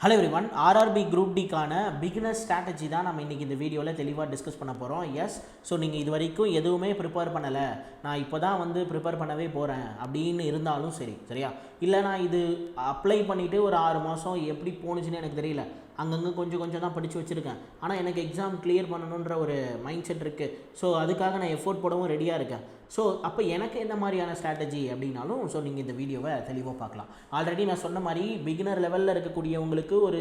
Hello everyone, RRB group டிக்கான beginner strategy தான் நம்ம இன்றைக்கி இந்த வீடியோவில் தெளிவாக டிஸ்கஸ் பண்ண போகிறோம். எஸ், ஸோ நீங்கள் இது வரைக்கும் எதுவுமே ப்ரிப்பேர் பண்ணலை, நான் இப்போ தான் ப்ரிப்பேர் பண்ணவே போகிறேன் அப்படின்னு இருந்தாலும் சரியா, இல்லை நான் இது அப்ளை பண்ணிவிட்டு ஒரு 6 மாதம் எப்படி போணுச்சுன்னு எனக்கு தெரியல, அங்கங்கே கொஞ்சம் தான் படித்து வச்சுருக்கேன், ஆனால் எனக்கு எக்ஸாம் கிளியர் பண்ணணுன்ற ஒரு மைண்ட் செட் இருக்குது. ஸோ அதுக்காக நான் எஃபோர்ட் போடவும் ரெடியாக இருக்கேன். ஸோ அப்போ எனக்கு என்ன மாதிரியான ஸ்ட்ராட்டஜி அப்படின்னாலும் ஸோ நீங்கள் இந்த வீடியோவை தெளிவாக பார்க்கலாம். ஆல்ரெடி நான் சொன்ன மாதிரி பிகினர் லெவலில் இருக்கக்கூடியவங்களுக்கு ஒரு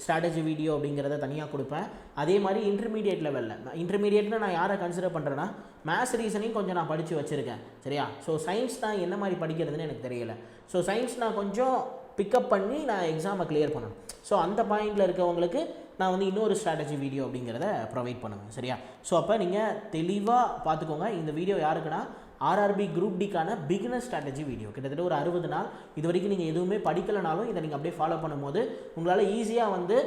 ஸ்ட்ராட்டஜி வீடியோ அப்படிங்கிறத தனியாக கொடுப்பேன். அதே மாதிரி இன்டர்மீடியட் லெவலில் நான் யாரை கன்சிடர் பண்ணுறேன்னா மேத்ஸ் ரீசனிங் கொஞ்சம் நான் படித்து வச்சுருக்கேன். சரியா, ஸோ சயின்ஸ் நான் என்ன மாதிரி படிக்கிறதுன்னு எனக்கு தெரியலை. ஸோ சயின்ஸ் நான் கொஞ்சம் பிக்கப் பண்ணி நான் எக்ஸாமை கிளியர் பண்ணணும். ஸோ அந்த பாயிண்டில் இருக்கவங்களுக்கு நான் இன்னொரு ஸ்ட்ராட்டஜி வீடியோ அப்படிங்கிறத ப்ரொவைட் பண்ணுவேன். சரியா, ஸோ அப்போ நீங்கள் தெளிவாக பார்த்துக்கோங்க. இந்த வீடியோ யாருக்குன்னா ஆர்ஆர்பி குரூப் டிக்கான பிகினர் ஸ்ட்ராட்டஜி வீடியோ. கிட்டத்தட்ட ஒரு 60 நாள் இது வரைக்கும் நீங்கள் எதுவுமே படிக்கலைனாலும் இதை நீங்கள் அப்படியே ஃபாலோ பண்ணும்போது உங்களால் ஈஸியாக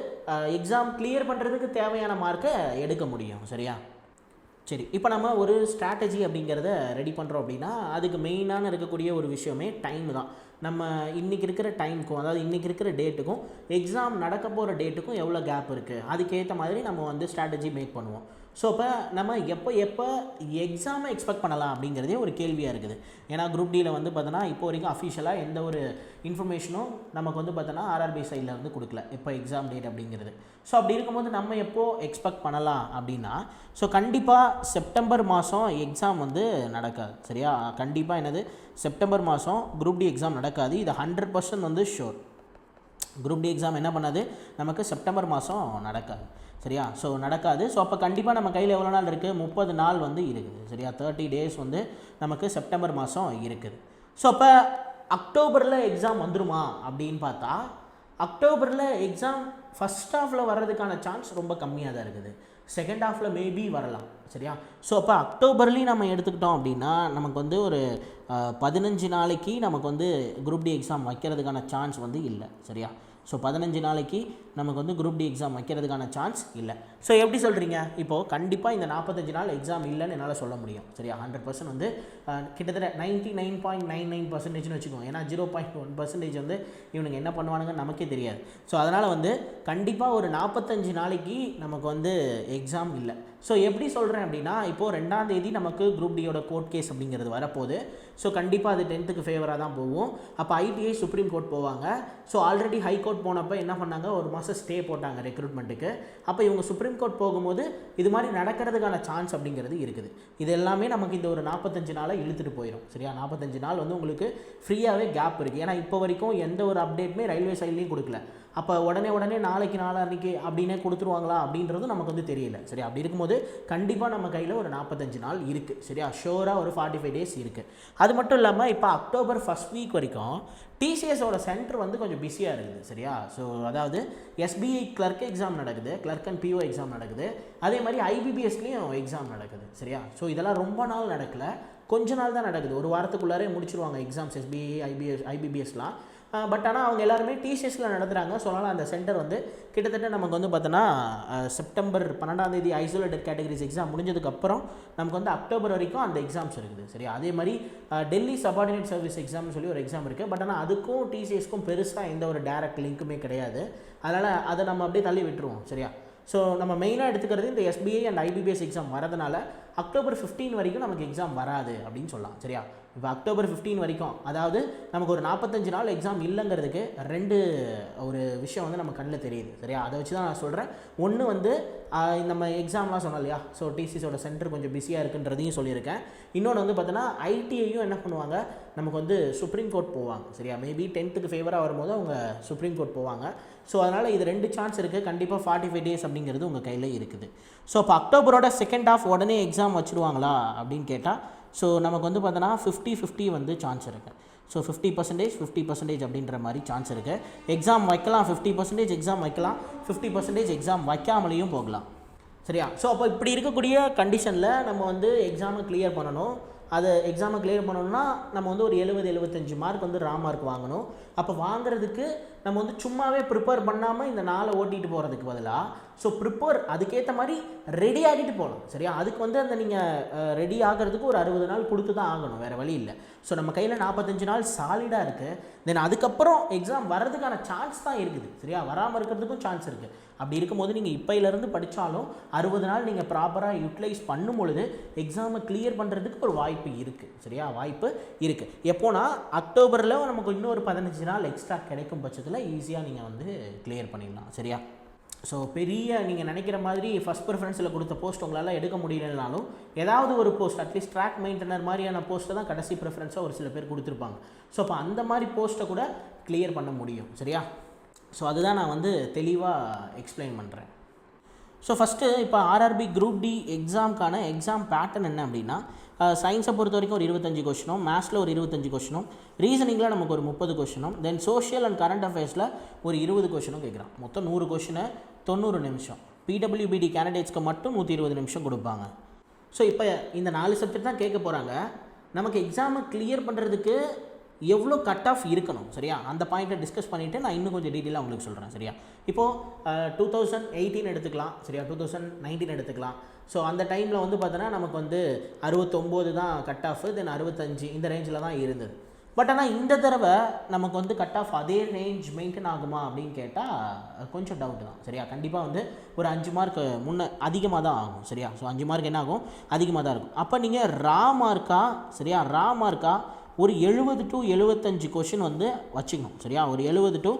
எக்ஸாம் கிளியர் பண்ணுறதுக்கு தேவையான மார்க்கை எடுக்க முடியும். சரியா, சரி, இப்போ நம்ம ஒரு ஸ்ட்ராட்டஜி அப்படிங்கிறத ரெடி பண்ணுறோம் அப்படின்னா அதுக்கு மெயினான இருக்கக்கூடிய ஒரு விஷயமே டைம் தான். நம்ம இன்றைக்கி இருக்கிற டைமுக்கும், அதாவது இன்றைக்கி இருக்கிற டேட்டுக்கும் எக்ஸாம் நடக்க போகிற டேட்டுக்கும் எவ்வளோ கேப் இருக்குது, அதுக்கேற்ற மாதிரி நம்ம ஸ்ட்ராட்டஜி மேக் பண்ணுவோம். ஸோ இப்போ நம்ம எப்போ எக்ஸாமை எக்ஸ்பெக்ட் பண்ணலாம் அப்படிங்கிறதே ஒரு கேள்வியாக இருக்குது. ஏன்னா குரூப் டியில் பார்த்தோன்னா இப்போ வரைக்கும் அஃபிஷியலாக எந்த ஒரு இன்ஃபர்மேஷனும் நமக்கு பார்த்தோன்னா ஆர்ஆர்பி சைடில் கொடுக்கல எப்போ எக்ஸாம் டேட் அப்படிங்கிறது. ஸோ அப்படி இருக்கும்போது நம்ம எப்போ எக்ஸ்பெக்ட் பண்ணலாம் அப்படின்னா, ஸோ கண்டிப்பாக செப்டம்பர் மாதம் எக்ஸாம் நடக்காது. சரியா, கண்டிப்பாக என்னது செப்டம்பர் மாதம் குரூப் டி எக்ஸாம் நடக்காது. இது 100% ஷோர். குரூப் டி எக்ஸாம் என்ன பண்ணாது, நமக்கு செப்டம்பர் மாதம் நடக்காது. சரியா, ஸோ நடக்காது. ஸோ அப்போ கண்டிப்பாக நம்ம கையில் எவ்வளோ நாள் இருக்குது, 30 நாள் இருக்குது. சரியா, 30 டேஸ் நமக்கு செப்டம்பர் மாதம் இருக்குது. ஸோ அப்போ அக்டோபரில் எக்ஸாம் வந்துருமா அப்படின்னு பார்த்தா, அக்டோபரில் எக்ஸாம் ஃபஸ்ட் ஹாஃபில் வர்றதுக்கான சான்ஸ் ரொம்ப கம்மியாக தான் இருக்குது. செகண்ட் ஹாஃபில் மேபி வரலாம். சரியா, ஸோ அப்போ அக்டோபர்லேயும் நம்ம எடுத்துக்கிட்டோம் அப்படின்னா நமக்கு ஒரு 15 நாளைக்கு நமக்கு குரூப் டி எக்ஸாம் வைக்கிறதுக்கான சான்ஸ் இல்லை. சரியா, ஸோ 15 நாளைக்கு நமக்கு குரூப் டி எக்ஸாம் வைக்கிறதுக்கான சான்ஸ் இல்லை. ஸோ எப்படி சொல்கிறீங்க, இப்போது கண்டிப்பாக இந்த 45 நாள் எக்ஸாம் இல்லைன்னு என்னால் சொல்ல முடியும். சரியா, 100% கிட்டத்தட்ட 99.99%ன்னு வச்சுக்கோங்க. ஏன்னா 0.1% இவனுங்க என்ன பண்ணுவானுங்கன்னு நமக்கே தெரியாது. ஸோ அதனால் கண்டிப்பாக ஒரு 45 நாளைக்கு நமக்கு எக்ஸாம் இல்லை. ஸோ எப்படி சொல்கிறேன் அப்படின்னா, இப்போது 2ஆம் தேதி நமக்கு குரூப் டியோட கோர்ட் கேஸ் அப்படிங்கிறது வரப்போகுது. ஸோ கண்டிப்பாக அது 10th ஃபேவராக தான் போகும். அப்போ ஐடிஐ சுப்ரீம் கோர்ட் போவாங்க. ஸோ ஆல்ரெடி ஹை கோர்ட் போனப்போ என்ன பண்ணாங்க, ஒரு மாதம் ஸ்டே போட்டாங்க ரெக்ரூட்மெண்ட்டுக்கு. அப்போ இவங்க சுப்ரீம் கோர்ட் போகும்போது இது மாதிரி நடக்கிறதுக்கான சான்ஸ் அப்படிங்கிறது இருக்குது. இது எல்லாமே நமக்கு இந்த ஒரு 45 நாளை இழுத்துட்டு போயிடும். சரியா, 45 நாள் உங்களுக்கு ஃப்ரீயாகவே கேப் இருக்குது. ஏன்னா இப்போ வரைக்கும் எந்த ஒரு அப்டேட்டுமே ரயில்வே சைட்லேயும் கொடுக்கல. அப்போ உடனே நாளைக்கு நாளான்னைக்கு அப்படின்னே கொடுத்துருவாங்களா அப்படின்றது நமக்கு தெரியல. சரி, அப்படி இருக்கும்போது கண்டிப்பாக நம்ம கையில் ஒரு 45 நாள் இருக்குது. சரியா, ஷோராக ஒரு 45 டேஸ் இருக்குது. அது மட்டும் இல்லாமல் இப்போ அக்டோபர் ஃபஸ்ட் வீக் வரைக்கும் டிசிஎஸோட சென்டர் கொஞ்சம் பிஸியாக இருக்குது. சரியா, ஸோ அதாவது எஸ்பிஐ கிளர்க் எக்ஸாம் நடக்குது, கிளர்க் அண்ட் பிஓ எக்ஸாம் நடக்குது, அதே மாதிரி ஐபிபிஎஸ்லேயும் எக்ஸாம் நடக்குது. சரியா, ஸோ இதெல்லாம் ரொம்ப நாள் நடக்கலை, கொஞ்ச நாள் தான் நடக்குது. ஒரு வாரத்துக்குள்ளாரே முடிச்சிருவாங்க எக்ஸாம்ஸ் எஸ்பிஐ ஐபிபிஎஸ்லாம். பட் ஆனால் அவங்க எல்லாருமே டிசிஎஸில் நடத்துகிறாங்க. ஸோ அதனால் அந்த சென்டர் கிட்டத்தட்ட நமக்கு பார்த்தோன்னா செப்டம்பர் 12ஆம் தேதி ஐசோலேட்டட் கேட்டகரிஸ் எக்ஸாம் முடிஞ்சதுக்கப்புறம் நமக்கு அக்டோபர் வரைக்கும் அந்த எக்ஸாம்ஸ் இருக்குது. சரியா, அதே மாதிரி டெல்லி சபார்டினேட் சர்வீஸ் எக்ஸாம்னு சொல்லி ஒரு எக்ஸாம் இருக்குது. பட் ஆனால் அதுக்கும் டிசிஎஸ்க்கும் பெருசாக எந்த ஒரு டைரக்ட் லிங்க்குமே கிடையாது. அதனால் அதை நம்ம அப்படியே தள்ளி விட்டுருவோம். சரியா, ஸோ நம்ம மெயினாக எடுத்துக்கிறது இந்த எஸ்பிஐ அண்ட் ஐபிபிஎஸ் எக்ஸாம் வரதுனால அக்டோபர் 15 வரைக்கும் நமக்கு எக்ஸாம் வராது அப்படின்னு சொல்லலாம். சரியா, இப்போ அக்டோபர் 15 வரைக்கும், அதாவது நமக்கு ஒரு 45 நாள் எக்ஸாம் இல்லைங்கிறதுக்கு 2 ஒரு விஷயம் நம்ம கண்ணில் தெரியுது. சரியா, அதை வச்சு தான் நான் சொல்கிறேன். ஒன்று நம்ம எக்ஸாம்லாம் சொன்னோம் இல்லையா, ஸோ டிசிஸோட சென்டர் கொஞ்சம் பிஸியாக இருக்குன்றதையும் சொல்லியிருக்கேன். இன்னொன்று பார்த்தோன்னா ஐடிஐயும் என்ன பண்ணுவாங்க, நமக்கு சுப்ரீம் கோர்ட் போவாங்க. சரியா, மேபி 10th ஃபேவராக வரும்போது அவங்க சுப்ரீம் கோர்ட் போவாங்க. ஸோ அதனால் இது 2 சான்ஸ் இருக்குது. கண்டிப்பாக 45 டேஸ் அப்படிங்கிறது உங்கள் கையில் இருக்குது. ஸோ இப்போ அக்டோபரோட செகண்ட் ஹாஃப் உடனே எக்ஸாம் வச்சுருவாங்களா அப்படின்னு கேட்டால், ஸோ நமக்கு பார்த்தோன்னா 50-50 சான்ஸ் இருக்குது. ஸோ 50% அப்படின்ற மாதிரி சான்ஸ் இருக்குது. எக்ஸாம் வைக்கலாம், 50% எக்ஸாம் வைக்கலாம், 50% எக்ஸாம் வைக்காமலேயும் போகலாம். சரியா, ஸோ அப்போ இப்படி இருக்கக்கூடிய கண்டிஷனில் நம்ம எக்ஸாமை கிளியர் பண்ணணும். அதை எக்ஸாமை கிளியர் பண்ணணும்னா நம்ம வந்து ஒரு 70-75 மார்க் வந்து ரா மார்க் வாங்கணும். அப்போ வாங்குறதுக்கு நம்ம வந்து சும்மாவே ப்ரிப்பேர் பண்ணாமல் இந்த நாளை ஓட்டிகிட்டு போகிறதுக்கு பதிலாக ஸோ ப்ரிப்பேர் அதுக்கேற்ற மாதிரி ரெடி ஆகிட்டு போகலாம். சரியா? அதுக்கு வந்து அந்த நீங்கள் ரெடி ஆகிறதுக்கு ஒரு 60 நாள் கொடுத்து தான் ஆகணும், வேறு வழி இல்லை. ஸோ நம்ம கையில் 45 நாள் சாலிடாக இருக்குது. தென் அதுக்கப்புறம் எக்ஸாம் வர்றதுக்கான சான்ஸ் தான் இருக்குது. சரியா? வராமல் இருக்கிறதுக்கும் சான்ஸ் இருக்குது. அப்படி இருக்கும்போது நீங்கள் இப்போலேருந்து படித்தாலும் 60 நாள் நீங்கள் ப்ராப்பராக யூட்டிலைஸ் பண்ணும் பொழுது எக்ஸாமை கிளியர் பண்ணுறதுக்கு ஒரு வாய்ப்பு இருக்குது. சரியா? வாய்ப்பு இருக்குது. எப்போனா அக்டோபரில் நமக்கு இன்னொரு 15 நாள் எக்ஸ்ட்ரா கிடைக்கும் பட்சத்தில் ஈஸியாக நீங்கள் வந்து கிளியர் பண்ணிடலாம். சரியா? ஸோ பெரிய நீங்கள் நினைக்கிற மாதிரி ஃபஸ்ட் ப்ரிஃபரன்ஸில் கொடுத்த போஸ்ட் உங்களால் எடுக்க முடியலனாலும் ஏதாவது ஒரு போஸ்ட் அட்லீஸ்ட் ட்ராக் மெயின்டெனர் மாதிரியான போஸ்ட்டை தான் கடைசி ப்ரிஃபரன்ஸாக ஒரு சில பேர் கொடுத்துருப்பாங்க. ஸோ அப்போ அந்த மாதிரி போஸ்ட்டை கூட கிளியர் பண்ண முடியும். சரியா? ஸோ அதுதான் நான் வந்து தெளிவாக எக்ஸ்பிளைன் பண்ணுறேன். ஸோ ஃபஸ்ட்டு இப்போ ஆர்ஆர்பி குரூப் டி எக்ஸாமுக்கான எக்ஸாம் பேட்டர்ன் என்ன அப்படின்னா, சயின்ஸை பொறுத்த வரைக்கும் ஒரு 25 கொஷினும், மேத்ஸில் ஒரு 25 கொஷினும், ரீசனிங்கில் நமக்கு ஒரு 30 கொஷினும், தென் சோஷியல் அண்ட் கரண்ட் அஃபேர்ஸில் ஒரு 20 கொஷினும் கேட்குறான். மொத்தம் 100 கொஷினை 90 நிமிஷம். பிடபிள்யூபிடி கேண்டிடேட்ஸ்க்கு மட்டும் 120 நிமிஷம் கொடுப்பாங்க. ஸோ இப்போ இந்த 4 சப்ஜெக்ட் தான் கேட்க போகிறாங்க. நமக்கு எக்ஸாமை கிளியர் பண்ணுறதுக்கு எவ்வளோ கட் ஆஃப் இருக்கணும், சரியா? அந்த பாயிண்ட்டை டிஸ்கஸ் பண்ணிவிட்டு நான் இன்னும் கொஞ்சம் டீட்டெயிலாக உங்களுக்கு சொல்கிறேன். சரியா? இப்போது 2018 எடுத்துக்கலாம், சரியா? 2019 எடுத்துக்கலாம். ஸோ அந்த டைமில் வந்து பார்த்தோன்னா நமக்கு வந்து 69 தான் கட் ஆஃப், தென் 65 இந்த ரேஞ்சில் தான் இருந்தது. பட் ஆனால் இந்த தடவை நமக்கு வந்து கட் ஆஃப் அதே ரேஞ்ச் மெயின்டைன் ஆகுமா அப்படின்னு கேட்டால் கொஞ்சம் டவுட் தான். சரியா? கண்டிப்பாக வந்து ஒரு 5 மார்க் முன்னே அதிகமாக தான் ஆகும். சரியா? ஸோ 5 மார்க் என்ன ஆகும்? அதிகமாக தான் இருக்கும். அப்போ நீங்கள் ரா மார்க்கா, சரியா, ரா மார்க்கா ஒரு 70 to 75 கொஷின் வந்து வச்சுக்கணும். சரியா? ஒரு 70 to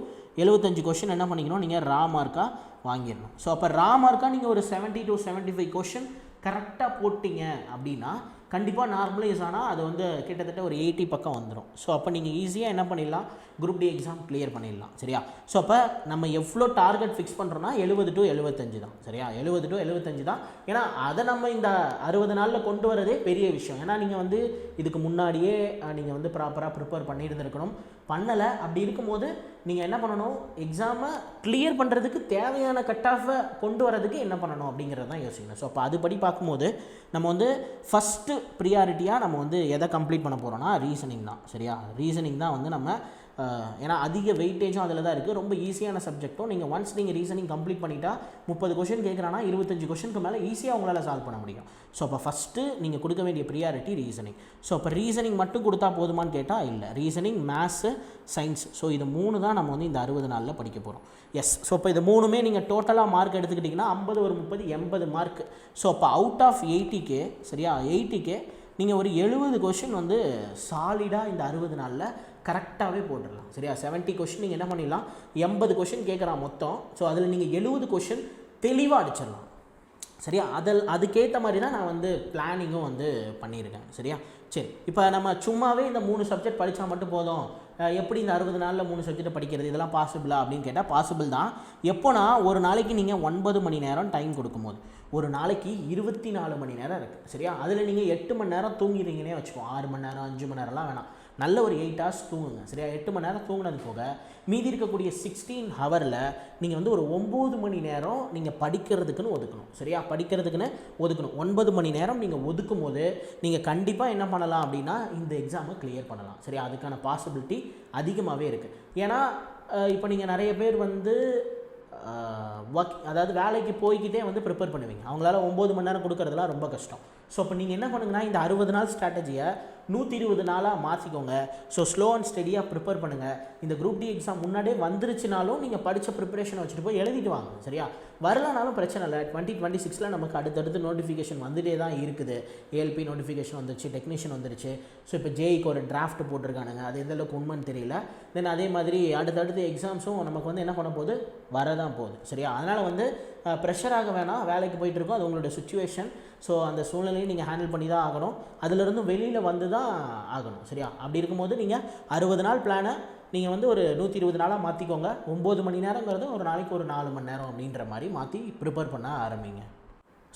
75 கொஷின் என்ன பண்ணிக்கணும், நீங்கள் ரா மார்க்காக வாங்கிடணும். ஸோ அப்போ ரா மார்க்காக நீங்கள் ஒரு 70 to 75 கொஷின் கரெக்டாக போட்டிங்க அப்படின்னா கண்டிப்பாக நார்மலைஸ் ஆனால் அது வந்து கிட்டத்தட்ட ஒரு 80 பக்கம் வந்துடும். ஸோ அப்போ நீங்கள் ஈஸியாக என்ன பண்ணிடலாம், குரூப் டி எக்ஸாம் கிளியர் பண்ணிடலாம். சரியா? ஸோ அப்போ நம்ம எவ்வளோ டார்கெட் ஃபிக்ஸ் பண்ணுறோன்னா 70 to 75 தான். சரியா? 70 to 75 தான். ஏன்னா அதை நம்ம இந்த 60 நாளில் கொண்டு வரதே பெரிய விஷயம். ஏன்னா நீங்கள் வந்து இதுக்கு முன்னாடியே நீங்கள் வந்து ப்ராப்பராக ப்ரிப்பேர் பண்ணியிருந்துருக்கணும். பண்ணலை. அப்படி இருக்கும்போது நீங்கள் என்ன பண்ணணும், எக்ஸாமை கிளியர் பண்ணுறதுக்கு தேவையான கட் ஆஃபை கொண்டு வரதுக்கு என்ன பண்ணணும் அப்படிங்கிறது தான் யோசிக்கணும். ஸோ அப்போ அதுபடி பார்க்கும்போது நம்ம வந்து ஃபஸ்ட்டு ப்ரியாரிட்டியாக நம்ம வந்து எதை கம்ப்ளீட் பண்ண போகிறோன்னா ரீசனிங் தான். சரியா? ரீசனிங் தான் வந்து நம்ம ஏன்னா அதிக வெயிட்டேஜும் அதில் தான் இருக்குது. ரொம்ப ஈஸியான சப்ஜெக்ட்டும் நீங்கள் ஒன்ஸ் நீங்கள் ரீசனிங் கம்ப்ளீட் பண்ணிட்டா 30 கொஷின் கேட்குறான்னா 25 கொஷனுக்கு மேலே ஈஸியாக உங்களால் சால்வ் பண்ண முடியும். ஸோ அப்போ ஃபஸ்ட்டு நீங்கள் கொடுக்க வேண்டிய ப்ரியாரிட்டி ரீசனிங். ஸோ அப்போ ரீசனிங் மட்டும் கொடுத்தா போதுமான்னு கேட்டால் இல்லை. ரீசனிங், மேத்ஸு, சயின்ஸ், ஸோ இது 3 தான் நம்ம வந்து இந்த 60 நாளில் படிக்க போகிறோம். எஸ். ஸோ இப்போ இது 3மே நீங்கள் டோட்டலாக மார்க் எடுத்துக்கிட்டிங்கன்னா 50 ஒரு 30 80 மார்க். ஸோ அப்போ அவுட் ஆஃப் 80K, சரியா, 80K நீங்கள் ஒரு 70 கொஷின் வந்து சாலிடாக இந்த 60 நாளில் கரெக்டாகவே போட்டுடலாம். சரியா? 70 கொஷின் நீங்கள் என்ன பண்ணிடலாம், 80 கொஷின் கேட்குறான் மொத்தம். ஸோ அதில் நீங்கள் 70 கொஷின் தெளிவாக அடிச்சிடலாம். சரியா? அதுக்கேற்ற மாதிரி தான் நான் வந்து பிளானிங்கும் வந்து பண்ணியிருக்கேன். சரியா? சரி, இப்போ நம்ம சும்மாவே இந்த 3 சப்ஜெக்ட் படித்தா மட்டும் போதும், எப்படி இந்த 60 நாளில் 3 சப்ஜெக்டை படிக்கிறது, இதெல்லாம் பாசிபிளா அப்படின்னு கேட்டால் பாசிபிள் தான். எப்போனா ஒரு நாளைக்கு நீங்கள் 9 மணி நேரம் டைம் கொடுக்கும்போது, ஒரு நாளைக்கு 24 மணி நேரம் இருக்குது. சரியா? அதில் நீங்கள் 8 மணி நேரம் தூங்கிடுறீங்கன்னே வச்சுக்கோம். 6 மணி நேரம் 5 மணி நேரம்லாம் வேணாம், நல்ல ஒரு 8 hours தூங்குங்க. சரியா? 8 மணி நேரம் தூங்கினது போக மீதி இருக்கக்கூடிய 16 ஹவரில் நீங்கள் வந்து ஒரு 9 மணி நேரம் நீங்கள் படிக்கிறதுக்குன்னு ஒதுக்கணும். சரியா? படிக்கிறதுக்குன்னு ஒதுக்கணும். 9 மணி நேரம் நீங்கள் ஒதுக்கும் போது நீங்கள் கண்டிப்பாக என்ன பண்ணலாம் அப்படின்னா இந்த எக்ஸாமை கிளியர் பண்ணலாம். சரியா? அதுக்கான பாசிபிலிட்டி அதிகமாகவே இருக்குது. ஏன்னா இப்போ நீங்கள் நிறைய பேர் வந்து அதாவது வேலைக்கு போய்கிட்டே வந்து ப்ரிப்பேர் பண்ணுவீங்க. அவங்களால 9 மணி நேரம் கொடுக்கறதுலாம் ரொம்ப கஷ்டம். ஸோ இப்போ நீங்கள் என்ன பண்ணுங்கன்னா இந்த 60 நாள் ஸ்ட்ராட்டஜியை 120 நாளாக மாற்றிக்கோங்க. ஸோ ஸ்லோ அண்ட் ஸ்டெடியாக ப்ரிப்பேர் பண்ணுங்கள். இந்த குரூப் டி எக்ஸாம் முன்னாடியே வந்துருச்சுனாலும் நீங்கள் படித்த ப்ரிப்பரேஷனை வச்சுட்டு போய் எழுதிட்டு வாங்க. சரியா? வரலனாலும் பிரச்சனை இல்லை. 2026 நமக்கு அடுத்தடுத்து நோட்டிஃபிகேஷன் வந்துட்டே தான் இருக்குது. ஏஎல்பி நோட்டிஃபிகேஷன் வந்துருச்சு, டெக்னீஷியன் வந்துருச்சு. ஸோ இப்போ ஜேஇக்கு ஒரு டிராஃப்ட் போட்டிருக்கானுங்க, அது எந்தளவுக்கு உண்மைன்னு தெரியல. தென் அதே மாதிரி அடுத்தடுத்து எக்ஸாம்ஸும் நமக்கு வந்து என்ன பண்ண போகுது, வரதான் போகுது. சரியா? அதனால் வந்து ப்ரெஷராக வேணாம், வேலைக்கு போயிட்டுருக்கோம், அது உங்களோட சுச்சுவேஷன். ஸோ அந்த சூழ்நிலையை நீங்கள் ஹேண்டில் பண்ணி தான் ஆகணும். அதிலிருந்து வெளியில் வந்து தான் ஆகணும். சரியா? அப்படி இருக்கும்போது நீங்கள் 60 நாள் பிளானை நீங்கள் வந்து ஒரு 120 நாளாக மாற்றிக்கோங்க. 9 மணி நேரங்கிறது ஒரு நாளைக்கு ஒரு 4 மணி நேரம் அப்படின்ற மாதிரி மாற்றி ப்ரிப்பேர் பண்ண ஆரம்பிங்க.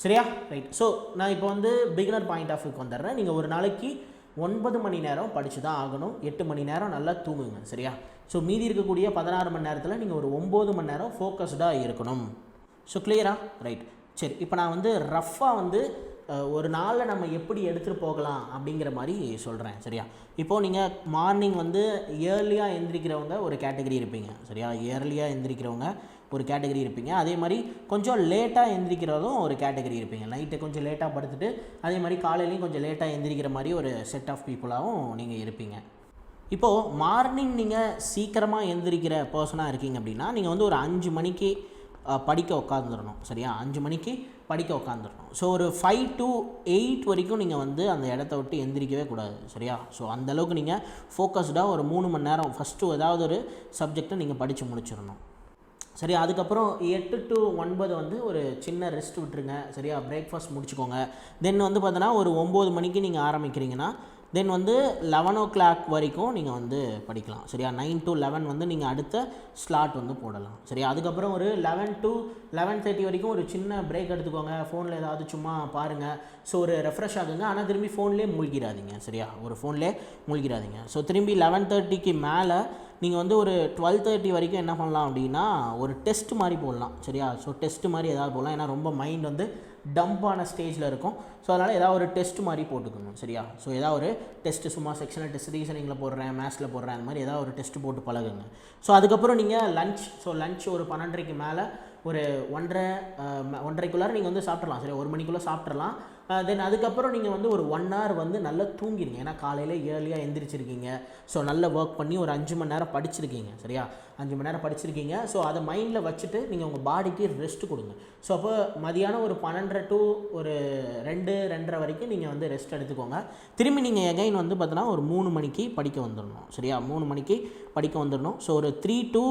சரியா? ரைட். ஸோ நான் இப்போ வந்து பிகினர் பாயிண்ட் ஆஃப் வியூக்கு வந்துடுறேன். நீங்கள் ஒரு நாளைக்கு 9 மணி நேரம் படித்து தான் ஆகணும். 8 மணி நேரம் நல்லா தூங்குங்க. சரியா? ஸோ மீதி இருக்கக்கூடிய 16 மணி நேரத்தில் நீங்கள் ஒரு 9 மணி நேரம் ஃபோக்கஸ்டாக இருக்கணும். ஸோ கிளியரா? ரைட். சரி, இப்போ நான் வந்து ரஃப்பாக வந்து ஒரு நாளில் நம்ம எப்படி எடுத்துகிட்டு போகலாம் அப்படிங்கிற மாதிரி சொல்கிறேன். சரியா, இப்போது நீங்கள் மார்னிங் வந்து ஏர்லியாக எந்திரிக்கிறவங்க ஒரு கேட்டகரி இருப்பீங்க. சரியா, ஏர்லியாக எந்திரிக்கிறவங்க ஒரு கேட்டகரி இருப்பீங்க. அதே மாதிரி கொஞ்சம் லேட்டாக எந்திரிக்கிறதும் ஒரு கேட்டகரி இருப்பீங்க. நைட்டு கொஞ்சம் லேட்டாக படுத்துட்டு அதே மாதிரி காலையிலையும் கொஞ்சம் லேட்டாக எந்திரிக்கிற மாதிரி ஒரு செட் ஆஃப் பீப்புளாகவும் நீங்கள் இருப்பீங்க. இப்போது மார்னிங் நீங்கள் சீக்கிரமாக எந்திரிக்கிற பர்சனாக இருக்கீங்க அப்படின்னா நீங்கள் வந்து ஒரு 5 மணிக்கு படிக்க உட்காந்துடணும். சரியா, 5 மணிக்கு படிக்க உட்காந்துடணும். ஸோ ஒரு 5 to 8 வரைக்கும் நீங்கள் வந்து அந்த இடத்த விட்டு எந்திரிக்கவே கூடாது. சரியா, ஸோ அந்தளவுக்கு நீங்கள் ஃபோக்கஸ்டாக ஒரு 3 மணி நேரம் ஃபஸ்ட்டு ஏதாவது ஒரு சப்ஜெக்டை நீங்கள் படித்து முடிச்சிடணும். சரி, அதுக்கப்புறம் 8 to 9 வந்து ஒரு சின்ன ரெஸ்ட் விட்டுருங்க. சரியா, பிரேக்ஃபாஸ்ட் முடிச்சுக்கோங்க. தென் வந்து பார்த்தோன்னா ஒரு 9 மணிக்கு நீங்கள் ஆரம்பிக்கிறீங்கன்னா தென் வந்து 11 o'clock வரைக்கும் நீங்கள் வந்து படிக்கலாம். சரியா, 9 to 11 வந்து நீங்கள் அடுத்த ஸ்லாட் வந்து போடலாம். சரியா, அதுக்கப்புறம் ஒரு 11 to 11:30 வரைக்கும் ஒரு சின்ன பிரேக் எடுத்துக்கோங்க. ஃபோனில் ஏதாவது சும்மா பாருங்கள். ஸோ ஒரு ரெஃப்ரெஷ் ஆகுங்க. ஆனால் திரும்பி ஃபோன்லேயே மூழ்கிடாதீங்க. சரியா, ஒரு ஃபோன்லேயே மூழ்கிடாதீங்க. ஸோ திரும்பி 11:30க்கு மேலே நீங்கள் வந்து ஒரு 12:30 வரைக்கும் என்ன பண்ணலாம் அப்படின்னா ஒரு டெஸ்ட் மாதிரி போடலாம். சரியா, ஸோ டெஸ்ட் மாதிரி ஏதாவது போடலாம். ஏன்னா ரொம்ப மைண்ட் வந்து டம்பான ஸ்டேஜில் இருக்கும். ஸோ அதனால் ஏதாவது ஒரு டெஸ்ட் மாதிரி போட்டுக்கணும். சரியா, ஸோ ஏதாவது ஒரு டெஸ்ட்டு சும்மா செக்ஷனல் டெஸ்ட், ரீசனிங்கில் போடுறேன், மேத்ஸில் போடுறேன், அந்த மாதிரி ஏதாவது ஒரு டெஸ்ட்டு போட்டு பழகுங்க. ஸோ அதுக்கப்புறம் நீங்கள் லஞ்ச், ஸோ லஞ்ச் ஒரு 12:30க்கு மேலே ஒரு 1:30 நீங்கள் வந்து சாப்பிட்றலாம். சரி, 1 மணிக்குள்ளே சாப்பிட்றலாம். தென் அதுக்கப்புறம் நீங்கள் வந்து ஒரு 1 hour வந்து நல்லா தூங்கிடுங்க. ஏன்னா காலையில் ஏர்லியாக எந்திரிச்சிருக்கீங்க. ஸோ நல்ல ஒர்க் பண்ணி ஒரு 5 மணி நேரம் படிச்சிருக்கீங்க. சரியா, 5 மணி நேரம் படிச்சிருக்கீங்க. ஸோ அதை மைண்டில் வச்சுட்டு நீங்கள் உங்கள் பாடிக்கு ரெஸ்ட் கொடுங்க. ஸோ அப்போ மதியானம் ஒரு 12 to ஒரு 2-2:30 வரைக்கும் நீங்கள் வந்து ரெஸ்ட் எடுத்துக்கோங்க. திரும்பி நீங்கள் எகைன் வந்து பார்த்தோன்னா ஒரு 3 மணிக்கு படிக்க வந்துடணும். சரியா, 3 மணிக்கு படிக்க வந்துடணும். ஸோ ஒரு 3 to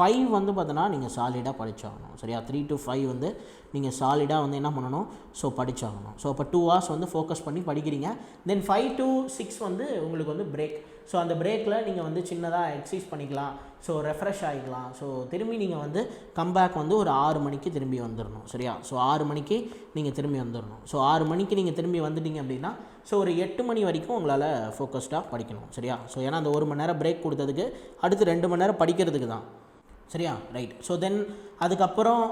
5 வந்து பார்த்தோன்னா நீங்கள் சாலிடாக படித்தாகணும். சரியா, 3 to 5 வந்து நீங்கள் சாலிடாக வந்து என்ன பண்ணணும், ஸோ படித்தாகணும். ஸோ அப்போ 2 hours வந்து ஃபோக்கஸ் பண்ணி படிக்கிறீங்க. தென் 5 to 6 வந்து உங்களுக்கு வந்து பிரேக். ஸோ அந்த பிரேக்கில் நீங்கள் வந்து சின்னதாக எக்ஸசைஸ் பண்ணிக்கலாம். So refresh ஆகிக்கலாம். ஸோ திரும்பி நீங்கள் வந்து கம்பேக் வந்து ஒரு 6 மணிக்கு திரும்பி வந்துடணும். சரியா, ஸோ 6 மணிக்கு நீங்கள் திரும்பி வந்துடணும். ஸோ 6 மணிக்கு நீங்கள் திரும்பி வந்துட்டீங்க அப்படின்னா ஸோ ஒரு 8 மணி வரைக்கும் உங்களால் ஃபோக்கஸ்டாக படிக்கணும். சரியா, ஸோ ஏன்னா அந்த 1 மணி நேரம் பிரேக் கொடுத்ததுக்கு அடுத்து 2 மணி நேரம் படிக்கிறதுக்கு தான். சரியா, ரைட். ஸோ தென் அதுக்கப்புறம்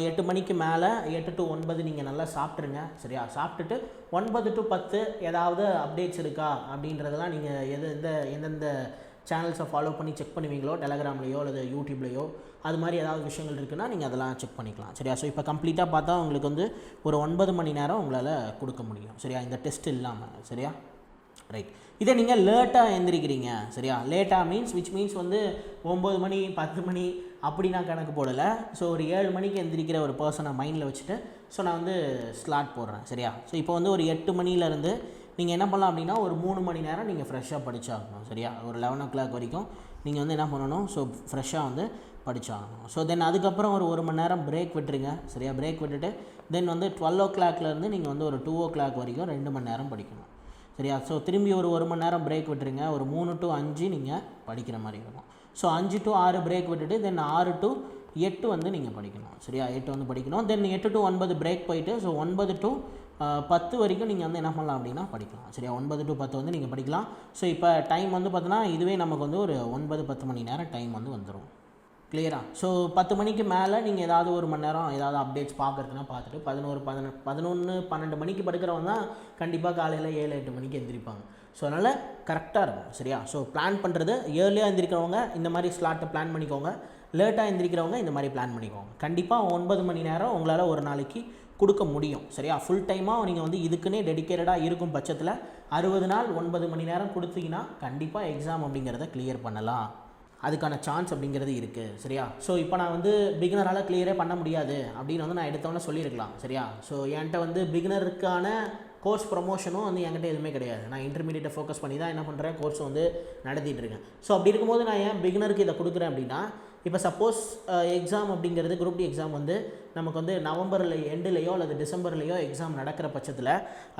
8 மணிக்கு மேலே 8 to 9 நீங்கள் நல்லா சாப்பிட்ருங்க. சரியா, சாப்பிட்டுட்டு 9 to 10 ஏதாவது அப்டேட்ஸ் இருக்கா அப்படின்றதெல்லாம் நீங்கள் எந்தெந்த சேனல்ஸை ஃபாலோ பண்ணி செக் பண்ணுவீங்களோ, டெலகிராம்லேயோ அல்லது யூடியூப்லேயோ, அது மாதிரி ஏதாவது விஷயங்கள் இருக்குன்னா நீங்கள் அதெல்லாம் செக் பண்ணிக்கலாம். சரியா, ஸோ இப்போ கம்ப்ளீட்டாக பார்த்தா உங்களுக்கு வந்து ஒரு 9 மணி நேரம் உங்களால் கொடுக்க முடியும். சரியா, இந்த டெஸ்ட் இல்லாமல். சரியா, ரைட். இதே நீங்கள் லேட்டாக எந்திரிக்கிறீங்க. சரியா, லேட்டாக விச் மீன்ஸ் வந்து 9 மணி 10 மணி அப்படி நான் கணக்கு போடலை. ஸோ ஒரு 7 மணிக்கு எந்திரிக்கிற ஒரு பர்சனை மைண்டில் வச்சுட்டு ஸோ நான் வந்து ஸ்லாட் போடுறேன். சரியா, ஸோ இப்போ வந்து ஒரு 8 மணிலேருந்து நீங்கள் என்ன பண்ணலாம் அப்படின்னா ஒரு 3 மணி நேரம் நீங்கள் ஃப்ரெஷ்ஷாக படித்தாகணும். சரியா, ஒரு 11 o'clock வரைக்கும் நீங்கள் வந்து என்ன பண்ணணும், ஸோ ஃப்ரெஷ்ஷாக வந்து படித்தாகணும். ஸோ தென் அதுக்கப்புறம் ஒரு 1 மணி நேரம் பிரேக் விட்டுருங்க. சரியா, பிரேக் விட்டுட்டு தென் வந்து 12 o'clockலேருந்து நீங்கள் வந்து ஒரு 2 o'clock வரைக்கும் 2 மணி நேரம் படிக்கணும். சரியா, ஸோ திரும்பி ஒரு 1 மணி நேரம் பிரேக் விட்டுருங்க. ஒரு 3 to 5 நீங்கள் படிக்கிற மாதிரி இருக்கும். ஸோ 5 to 6 பிரேக் விட்டுட்டு தென் 6 to 8 வந்து நீங்கள் படிக்கணும். சரியா, 8 வந்து படிக்கணும். தென் 8 to 9 பிரேக் போயிட்டு ஸோ 9 to 10 வரைக்கும் நீங்கள் வந்து என்ன பண்ணலாம் அப்படின்னா படிக்கலாம். சரியா, 9 to 10 வந்து நீங்கள் படிக்கலாம். ஸோ இப்போ டைம் வந்து பார்த்தோன்னா இதுவே நமக்கு வந்து ஒரு 9-10 மணி நேரம் டைம் வந்து வந்துடும். கிளியரா? ஸோ 10 மணிக்கு மேலே நீங்கள் ஏதாவது 1 மணி நேரம் ஏதாவது அப்டேட்ஸ் பார்க்குறதுனா பார்த்துட்டு 11-12 மணிக்கு படுக்கிறவங்க தான் கண்டிப்பாக காலையில் 7-8 மணிக்கு எந்திரிப்பாங்க. ஸோ அதனால் கரெக்டாக இருக்கும். சரியா, ஸோ பிளான் பண்ணுறது ஏர்லியாக எந்திரிக்கிறவங்க இந்த மாதிரி ஸ்லாட்டை பிளான் பண்ணிக்கோங்க. லேட்டாக எந்திரிக்கிறவங்க இந்த மாதிரி பிளான் பண்ணிக்கோங்க. கண்டிப்பாக 9 மணி நேரம் உங்களால் ஒரு நாளைக்கு கொடுக்க முடியும். சரியா, ஃபுல் டைமாக நீங்கள் வந்து இதுக்குன்னே டெடிக்கேட்டடாக இருக்கும் பட்சத்தில் 60 நாள் 9 மணி நேரம் கொடுத்தீங்கன்னா கண்டிப்பாக எக்ஸாம் அப்படிங்கிறத கிளியர் பண்ணலாம். அதுக்கான சான்ஸ் அப்படிங்கிறது இருக்குது. சரியா, ஸோ இப்போ நான் வந்து பிகினரால் கிளியரே பண்ண முடியாது அப்படின்னு வந்து நான் எடுத்தவொன்னே சொல்லியிருக்கலாம். சரியா, ஸோ என்கிட்ட வந்து பிகினருக்கான கோர்ஸ் ப்ரொமோஷனும் வந்து என்கிட்ட எதுவுமே கிடையாது. நான் இன்டர்மீடியட்டை ஃபோக்கஸ் பண்ணி தான் என்ன பண்ணுறேன், கோர்ஸ் வந்து நடத்திட்டு இருக்கேன். ஸோ அப்படி இருக்கும்போது நான் ஏன் பிகினருக்கு இதை கொடுக்குறேன் அப்படின்னா, இப்போ சப்போஸ் எக்ஸாம் அப்படிங்கிறது குரூப் டி எக்ஸாம் வந்து நமக்கு வந்து நவம்பரில் எண்டுலேயோ அல்லது டிசம்பர்லேயோ எக்ஸாம் நடக்கிற பட்சத்தில்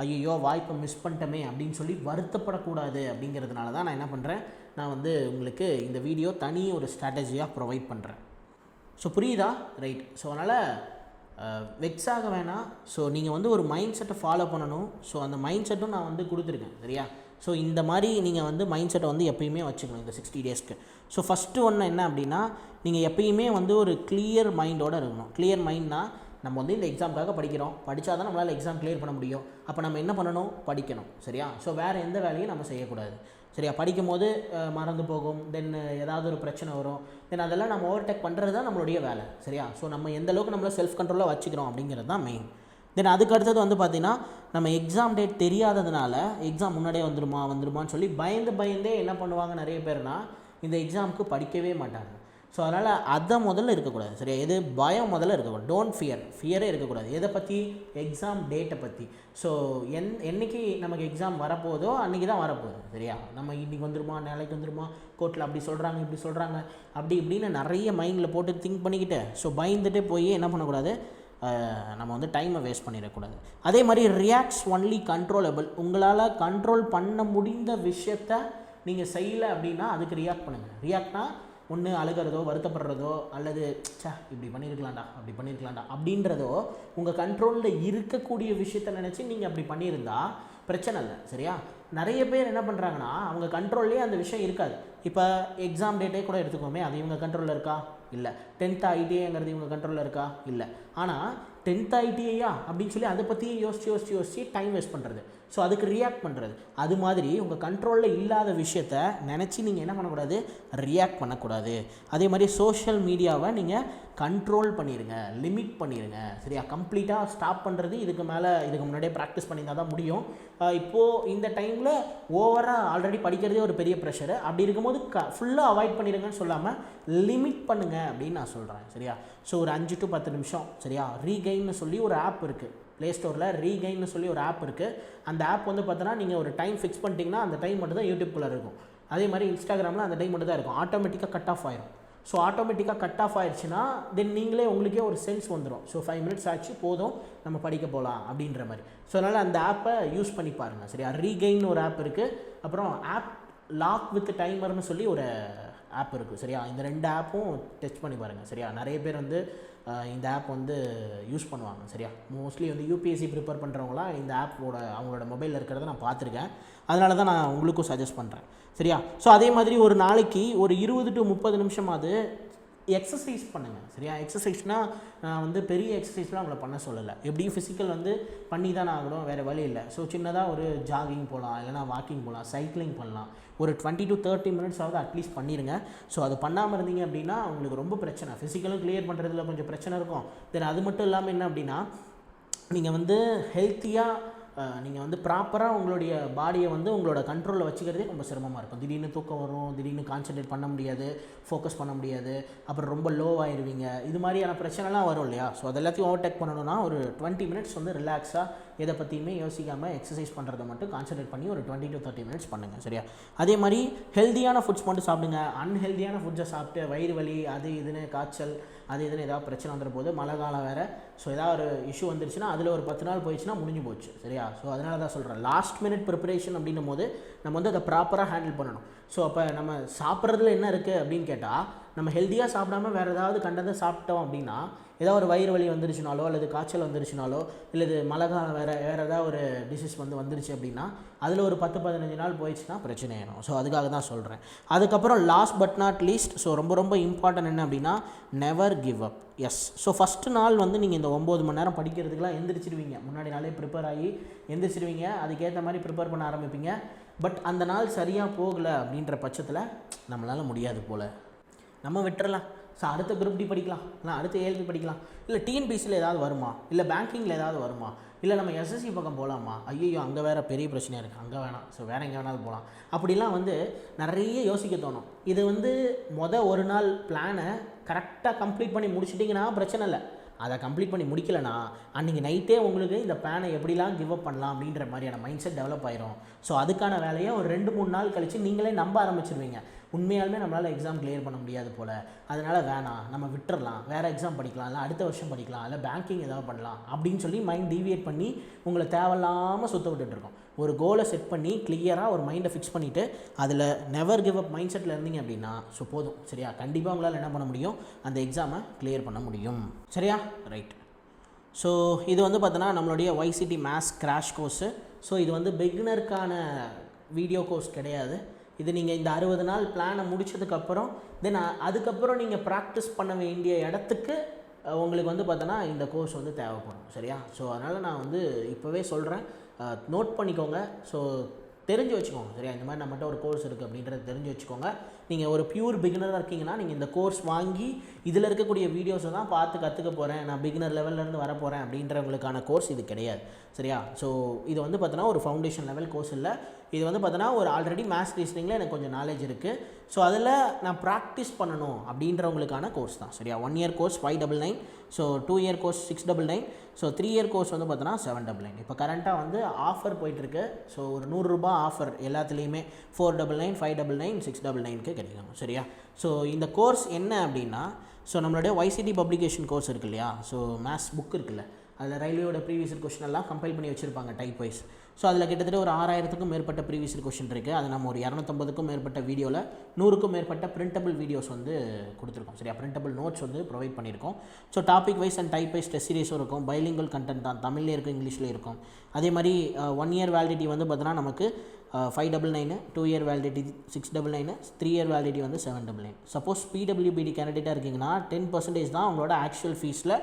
ஐயோ வாய்ப்பை மிஸ் பண்ணிட்டோமே அப்படின்னு சொல்லி வருத்தப்படக்கூடாது. அப்படிங்கிறதுனால தான் நான் என்ன பண்ணுறேன், நான் வந்து உங்களுக்கு இந்த வீடியோ தனி ஒரு ஸ்ட்ராட்டஜியாக ப்ரொவைட் பண்ணுறேன். ஸோ புரியுதா? ரைட். ஸோ அதனால் வெக்ஸ் ஆக வேணாம். ஸோ நீங்கள் வந்து ஒரு மைண்ட் செட்டை ஃபாலோ பண்ணணும். ஸோ அந்த மைண்ட் செட்டும் நான் வந்து கொடுத்துருக்கேன். சரியா, ஸோ இந்த மாதிரி நீங்கள் வந்து மைண்ட் செட்டை வந்து எப்பயுமே வச்சுக்கணும் இந்த 60 டேஸ்க்கு. ஸோ ஃபஸ்ட்டு ஒன்று என்ன அப்படின்னா, நீங்கள் எப்பயுமே வந்து ஒரு கிளியர் மைண்டோடு இருக்கணும். கிளியர் மைண்ட்னா நம்ம வந்து இந்த எக்ஸாமுக்காக படிக்கிறோம், படித்தா தான் நம்மளால் எக்ஸாம் கிளியர் பண்ண முடியும். அப்போ நம்ம என்ன பண்ணணும்? படிக்கணும். சரியா? ஸோ வேறு எந்த வேலையும் நம்ம செய்யக்கூடாது. சரியா? படிக்கும் போது மறந்து போகும், தென் ஏதாவது ஒரு பிரச்சனை வரும், தென் அதெல்லாம் நம்ம ஓவர்டேக் பண்ணுறது தான் நம்மளுடைய வேலை. சரியா? ஸோ நம்ம எந்த அளவுக்கு நம்மளை செல்ஃப் கண்ட்ரோலாக வச்சுக்கிறோம் அப்படிங்கிறது தான் மெயின். தென் அதுக்கு அடுத்தது வந்து பார்த்திங்கன்னா, நம்ம எக்ஸாம் டேட் தெரியாததுனால எக்ஸாம் முன்னாடியே வந்துருமான்னு சொல்லி பயந்தே என்ன பண்ணுவாங்க நிறைய பேர்னா, இந்த எக்ஸாமுக்கு படிக்கவே மாட்டாங்க. ஸோ அதனால் அதை முதல்ல இருக்கக்கூடாது. சரியா? எது பயம் முதல்ல இருக்கக்கூடாது. டோன்ட் ஃபியரே இருக்கக்கூடாது. எதை பற்றி? எக்ஸாம் டேட்டை பற்றி. ஸோ என்றைக்கு நமக்கு எக்ஸாம் வரப்போதோ அன்றைக்கி தான் வரப்போகுது. சரியா? நம்ம இன்றைக்கி வந்துருமா, நாளைக்கு வந்துருமா, கோர்ட்டில் அப்படி சொல்கிறாங்க இப்படி சொல்கிறாங்க அப்படி இப்படின்னு நிறைய மைண்டில் போட்டு திங்க் பண்ணிக்கிட்டு ஸோ பயந்துட்டு போய் என்ன பண்ணக்கூடாது, நம்ம வந்து டைமை வேஸ்ட் பண்ணிடக்கூடாது. அதே மாதிரி ரியாக்ட்ஸ் ஒன்லி கண்ட்ரோலபிள். உங்களால் கண்ட்ரோல் பண்ண முடிந்த விஷயத்த நீங்கள் செய்யலை அப்படின்னா அதுக்கு ரியாக்ட் பண்ணுங்கள். ரியாக்ட்னா ஒன்று அழுகிறதோ, வருத்தப்படுறதோ, அல்லது இப்படி பண்ணியிருக்கலாம்டா அப்படி பண்ணியிருக்கலாம்டா அப்படின்றதோ உங்கள் கண்ட்ரோலில் இருக்கக்கூடிய விஷயத்த நினச்சி நீங்கள் அப்படி பண்ணியிருந்தா பிரச்சனை இல்லை. சரியா? நிறைய பேர் என்ன பண்ணுறாங்கன்னா அவங்க கண்ட்ரோல்லே அந்த விஷயம் இருக்காது. இப்போ எக்ஸாம் டேட்டே கூட எடுத்துக்கோமே, அது இவங்க கண்ட்ரோலில் இருக்கா? இல்லை. 10th ITAங்கிறது இவங்க கண்ட்ரோலில் இருக்கா? இல்லை. ஆனால் 10th ITAயா அப்படின்னு சொல்லி அதை பற்றி யோசிச்சு டைம் வேஸ்ட் பண்ணுறது. ஸோ அதுக்கு ரியாக்ட் பண்ணுறது. அது மாதிரி உங்கள் கண்ட்ரோலில் இல்லாத விஷயத்த நினச்சி நீங்கள் என்ன பண்ணக்கூடாது? ரியாக்ட் பண்ணக்கூடாது. அதே மாதிரி சோஷியல் மீடியாவை நீங்கள் கண்ட்ரோல் பண்ணிடுங்க, லிமிட் பண்ணிடுங்க. சரியா? கம்ப்ளீட்டாக ஸ்டாப் பண்ணுறது இதுக்கு முன்னாடியே ப்ராக்டிஸ் பண்ணியிருந்தால் தான் முடியும். இப்போது இந்த டைமில் ஓவராக ஆல்ரெடி படிக்கிறதே ஒரு பெரிய ப்ரெஷரு. அப்படி இருக்கும்போது ஃபுல்லாக அவாய்ட் பண்ணிடுங்கன்னு சொல்லாமல் லிமிட் பண்ணுங்கள் அப்படின்னு நான் சொல்கிறேன். சரியா? ஸோ ஒரு 5 to 10 நிமிஷம். சரியா? ரீகெயின்னு சொல்லி ஒரு ஆப் இருக்குது ப்ளே ஸ்டோரில். ரீகெயின்னு சொல்லி ஒரு ஆப் இருக்குது. அந்த ஆப் வந்து பார்த்தோன்னா நீங்கள் ஒரு டைம் ஃபிக்ஸ் பண்ணிட்டீங்கன்னா அந்த டைம் மட்டும் தான் யூடியூப்குள்ளே இருக்கும். அதே மாதிரி இன்ஸ்டாகிராமில் அந்த டைம் மட்டும் தான் இருக்கும். ஆட்டோமேட்டிக்காக கட் ஆஃப் ஆயிரும். ஸோ ஆட்டோமேட்டிக்காக கட் ஆஃப் ஆயிடுச்சுன்னா தென் நீங்களே உங்களுக்கே ஒரு சென்ஸ் வந்துடும். ஸோ 5 minutes ஆச்சு போதும் நம்ம படிக்க போகலாம் அப்படின்ற மாதிரி. ஸோ அதனால் அந்த ஆப்பை யூஸ் பண்ணி பாருங்கள். சரியா? ரீகெயின் ஒரு ஆப் இருக்குது. அப்புறம் ஆப் லாக் வித் டைமர்னு சொல்லி ஒரு ஆப் இருக்குது. சரியா? இந்த 2 ஆப்பும் டெஸ்ட் பண்ணி பாருங்கள். சரியா? நிறைய பேர் வந்து இந்த ஆப் வந்து யூஸ் பண்ணுவாங்க. சரியா? மோஸ்ட்லி வந்து UPSC ப்ரிப்பேர் பண்ணுறவங்களாம் இந்த ஆப்போட அவங்களோட மொபைலில் இருக்கிறத நான் பார்த்துருக்கேன். அதனால தான் நான் உங்களுக்கும் சஜஸ்ட் பண்ணுறேன். சரியா? ஸோ அதே மாதிரி ஒரு நாளைக்கு ஒரு 20 to 30 நிமிஷமாவது எக்ஸசைஸ் பண்ணுங்கள். சரியா? எக்ஸசைஸ்னால் நான் வந்து பெரிய எக்ஸசைஸ்லாம் அவங்கள பண்ண சொல்லலை. எப்படியும் ஃபிசிக்கல் வந்து பண்ணி தான் ஆகணும், வேறு வழி இல்லை. ஸோ சின்னதாக ஒரு ஜாகிங் போகலாம், இல்லைனா வாக்கிங் போகலாம், சைக்கிளிங் பண்ணலாம். ஒரு 20 to 30 minutes ஆகுது அட்லீஸ்ட் பண்ணிடுங்க. ஸோ அது பண்ணாமல் இருந்தீங்க அப்படின்னா உங்களுக்கு ரொம்ப பிரச்சனை. ஃபிசிக்கலும் கிளியர் பண்ணுறதுல கொஞ்சம் பிரச்சனை இருக்கும். தென் அது மட்டும் இல்லாமல் என்ன அப்படின்னா, நீங்கள் வந்து ஹெல்த்தியாக நீங்கள் வந்து ப்ராப்பராக உங்களுடைய பாடியை வந்து உங்களோட கண்ட்ரோலில் வச்சுக்கிறதே ரொம்ப சிரமமாக இருக்கும். திடீர்னு தூக்கம் வரும், திடீர்னு கான்சன்ட்ரேட் பண்ண முடியாது, ஃபோக்கஸ் பண்ண முடியாது, அப்புறம் ரொம்ப லோவாகிடுவீங்க. இது மாதிரியான பிரச்சனைலாம் வரும் இல்லையா? ஸோ அது எல்லாத்தையும் ஓவர்டேக் பண்ணணும்னா ஒரு 20 minutes வந்து ரிலாக்ஸாக எதை பற்றியுமே யோசிக்காமல் எக்ஸசைஸ் பண்ணுறதை மட்டும் கான்சன்ட்ரேட் பண்ணி ஒரு 20 to 30 minutes பண்ணுங்கள். சரியா? அதே மாதிரி ஹெல்த்தியான ஃபுட்ஸ் மட்டும் சாப்பிடுங்க. அன்ஹெல்த்தியான ஃபுட்ஸை சாப்பிட்டு வயிறு வலி அது இதுன்னு காய்ச்சல் அது இதுன்னு ஏதாவது பிரச்சனை வந்துட போது, மழை காலம் வேறு. ஸோ ஏதாவது ஒரு இஷ்யூ வந்துருச்சுன்னா அதில் ஒரு 10 நாள் போயிடுச்சுன்னா முடிஞ்சு போச்சு. சரியா? ஸோ அதனால தான் சொல்கிறேன், லாஸ்ட் மினிட் ப்ரிப்பரேஷன் அப்படின்னும் போது நம்ம வந்து அதை ப்ராப்பராக ஹேண்டில் பண்ணணும். ஸோ அப்போ நம்ம சாப்பிட்றதுல என்ன இருக்குது அப்படின்னு கேட்டால், நம்ம ஹெல்த்தியாக சாப்பிடாம வேறு ஏதாவது கண்டதை சாப்பிட்டோம் அப்படின்னா ஏதாவது ஒரு வயிறு வலி வந்துருச்சுனாலோ அல்லது காய்ச்சல் வந்துருச்சுனாலோ இல்லை மழை காலம் வேறு ஏதாவது ஒரு டிசீஸ் வந்துருச்சு அப்படின்னா அதில் ஒரு 10-15 நாள் போயிடுச்சுன்னா பிரச்சனை ஆயிடும். ஸோ அதுக்காக தான் சொல்கிறேன். அதுக்கப்புறம் last but not least, so ரொம்ப இம்பார்ட்டன்ட் என்ன அப்படின்னா, never give up. Yes. So first நாள் வந்து நீங்கள் இந்த 9 மணி நேரம் படிக்கிறதுக்கெலாம் எந்திரிச்சிடுவீங்க. முன்னாடி நாளே ப்ரிப்பேர் ஆகி எந்திரிச்சிடுவீங்க, அதுக்கேற்ற மாதிரி ப்ரிப்பேர் பண்ண ஆரம்பிப்பீங்க. பட் அந்த நாள் சரியாக போகலை அப்படின்ற பட்சத்தில் நம்மளால் முடியாது போல் நம்ம விட்டுறலாம். ஸோ அடுத்த குரூப் டி படிக்கலாம், இல்லை அடுத்த ALP படிக்கலாம், இல்லை TNPSCயில் ஏதாவது வருமா, இல்லை பேங்கிங்கில் ஏதாவது வருமா, இல்லை நம்ம SSC பக்கம் போகலாமா, ஐயோ அங்கே வேறு பெரிய பிரச்சனையாக இருக்குது, அங்கே வேணாம், ஸோ வேறு எங்கே வேணாலும் போகலாம், அப்படிலாம் வந்து நிறைய யோசிக்க தோணும். இது வந்து ஒரு நாள் பிளானை கரெக்டாக கம்ப்ளீட் பண்ணி முடிச்சிட்டிங்கன்னா பிரச்சனை இல்லை. அதை கம்ப்ளீட் பண்ணி முடிக்கலைன்னா அன்றைக்கி நைட்டே உங்களுக்கு இந்த பிளானை எப்படிலாம் கிவ் அப் பண்ணலாம் அப்படின்ற மாதிரியான மைண்ட் செட் டெவலப் ஆயிரும். ஸோ அதுக்கான வேலையை ஒரு 2-3 நாள் கழித்து நீங்களே நம்ப ஆரம்பிச்சிருவீங்க. உண்மையாலுமே நம்மளால் எக்ஸாம் கிளியர் பண்ண முடியாது போல், அதனால் வேணாம் நம்ம விட்டுறலாம், வேறு எக்ஸாம் படிக்கலாம், இல்லை அடுத்த வருஷம் படிக்கலாம், இல்லை பேங்கிங் ஏதாவது பண்ணலாம் அப்படின்னு சொல்லி மைண்ட் டீவியேட் பண்ணி உங்களை தேவையில்லாமல் சுற்ற விட்டுட்டுருக்கோம். ஒரு கோலை செட் பண்ணி கிளியராக ஒரு மைண்டை ஃபிக்ஸ் பண்ணிவிட்டு அதில் நெவர் கிவ் அப் மைண்ட் செட்டில் இருந்தீங்க அப்படின்னா ஸோ போதும். சரியா? கண்டிப்பாக உங்களால் என்ன பண்ண முடியும், அந்த எக்ஸாமை கிளியர் பண்ண முடியும். சரியா? ரைட். ஸோ இது வந்து பார்த்தோன்னா நம்மளுடைய YCT maths crash course. So இது வந்து பிகினருக்கான வீடியோ கோர்ஸ் கிடையாது. இது நீங்கள் இந்த 60 நாள் பிளானை முடித்ததுக்கப்புறம் தென் அதுக்கப்புறம் நீங்கள் ப்ராக்டிஸ் பண்ண வேண்டிய இடத்துக்கு உங்களுக்கு வந்து பார்த்தோன்னா இந்த கோர்ஸ் வந்து தேவைப்படும். சரியா? ஸோ அதனால் நான் வந்து இப்போவே சொல்கிறேன், நோட் பண்ணிக்கோங்க. ஸோ தெரிஞ்சு வச்சுக்கோங்க. சரியா? இந்த மாதிரி நம்மகிட்ட ஒரு கோர்ஸ் இருக்குது அப்படின்றத தெரிஞ்சு வச்சுக்கோங்க. நீங்கள் ஒரு பியூர் பிகினராக இருக்கீங்கன்னா நீங்கள் இந்த கோர்ஸ் வாங்கி இதில் இருக்கக்கூடிய வீடியோஸை தான் பார்த்து கற்றுக்க போகிறேன், நான் பிகினர் லெவல்லேருந்து வர போகிறேன் அப்படின்றவங்களுக்கான கோர்ஸ் இது கிடையாது. சரியா? ஸோ இது வந்து பார்த்தோன்னா ஒரு ஃபவுண்டேஷன் லெவல் கோர்ஸ் இல்லை. இது வந்து பார்த்தோன்னா ஒரு ஆல்ரெடி மேத்ஸ் ரீசனிங்கில் எனக்கு கொஞ்சம் நாலேஜ் இருக்குது. ஸோ அதில் நான் ப்ராக்டிஸ் பண்ணணும் அப்படின்றவங்களுக்கான கோர்ஸ் தான். சரியா? 1 year course 599, so 2 year course 699, so 3 year course வந்து பார்த்தோன்னா 799. இப்போ கரண்ட்டாக வந்து ஆஃபர் போயிட்டுருக்கு. ஸோ ஒரு ₹100 ஆஃபர் எல்லாத்துலேயுமே 499, 599, 699க்கு கிடைக்கும். சரியா? ஸோ இந்த கோர்ஸ் என்ன அப்படின்னா, ஸோ நம்மளுடைய YCT பப்ளிகேஷன் கோர்ஸ் இருக்கு இல்லையா, ஸோ மேத்ஸ் புக் இருக்குல்ல, அதில் ரயில்வேயோட ப்ரீவியஸ் இயர் கொஸ்டின் எல்லாம் கம்பைல் பண்ணி வச்சுருப்பாங்க டைப் வைஸ். ஸோ அதில் கிட்டத்தட்ட ஒரு 6000க்கும் மேற்பட்ட ப்ரீவியஸ் இயர் கொஸ்டின் இருக்குது. அது நம்ம ஒரு 250க்கும் மேற்பட்ட வீடியோவில் 100க்கும் மேற்பட்ட பிரிண்டபிள் வீடியோஸ் வந்து கொடுத்துருக்கோம். சரியா? பிரிண்டபிள் நோட்ஸ் வந்து ப்ரொவைட் பண்ணியிருக்கோம். So topic wise and type wise test சீரிஸும் இருக்கும். பைலிங்குவல் கண்டென்ட் தான், தமிழ்லேயே இருக்கும், இங்கிலீஷ்லேயே இருக்கும். அதே மாதிரி 1 இயர் வேலிடிட்டி வந்து பார்த்தோன்னா நமக்கு 599, 2 இயர் வேலிடிட்டி 699, 3 இயர் வேலிடிட்டி வந்து 799. சப்போஸ் PWBD கேண்டிடேட்டாக இருக்கீங்கன்னா 10% தான் உங்களோட ஆக்சுவல் ஃபீஸில்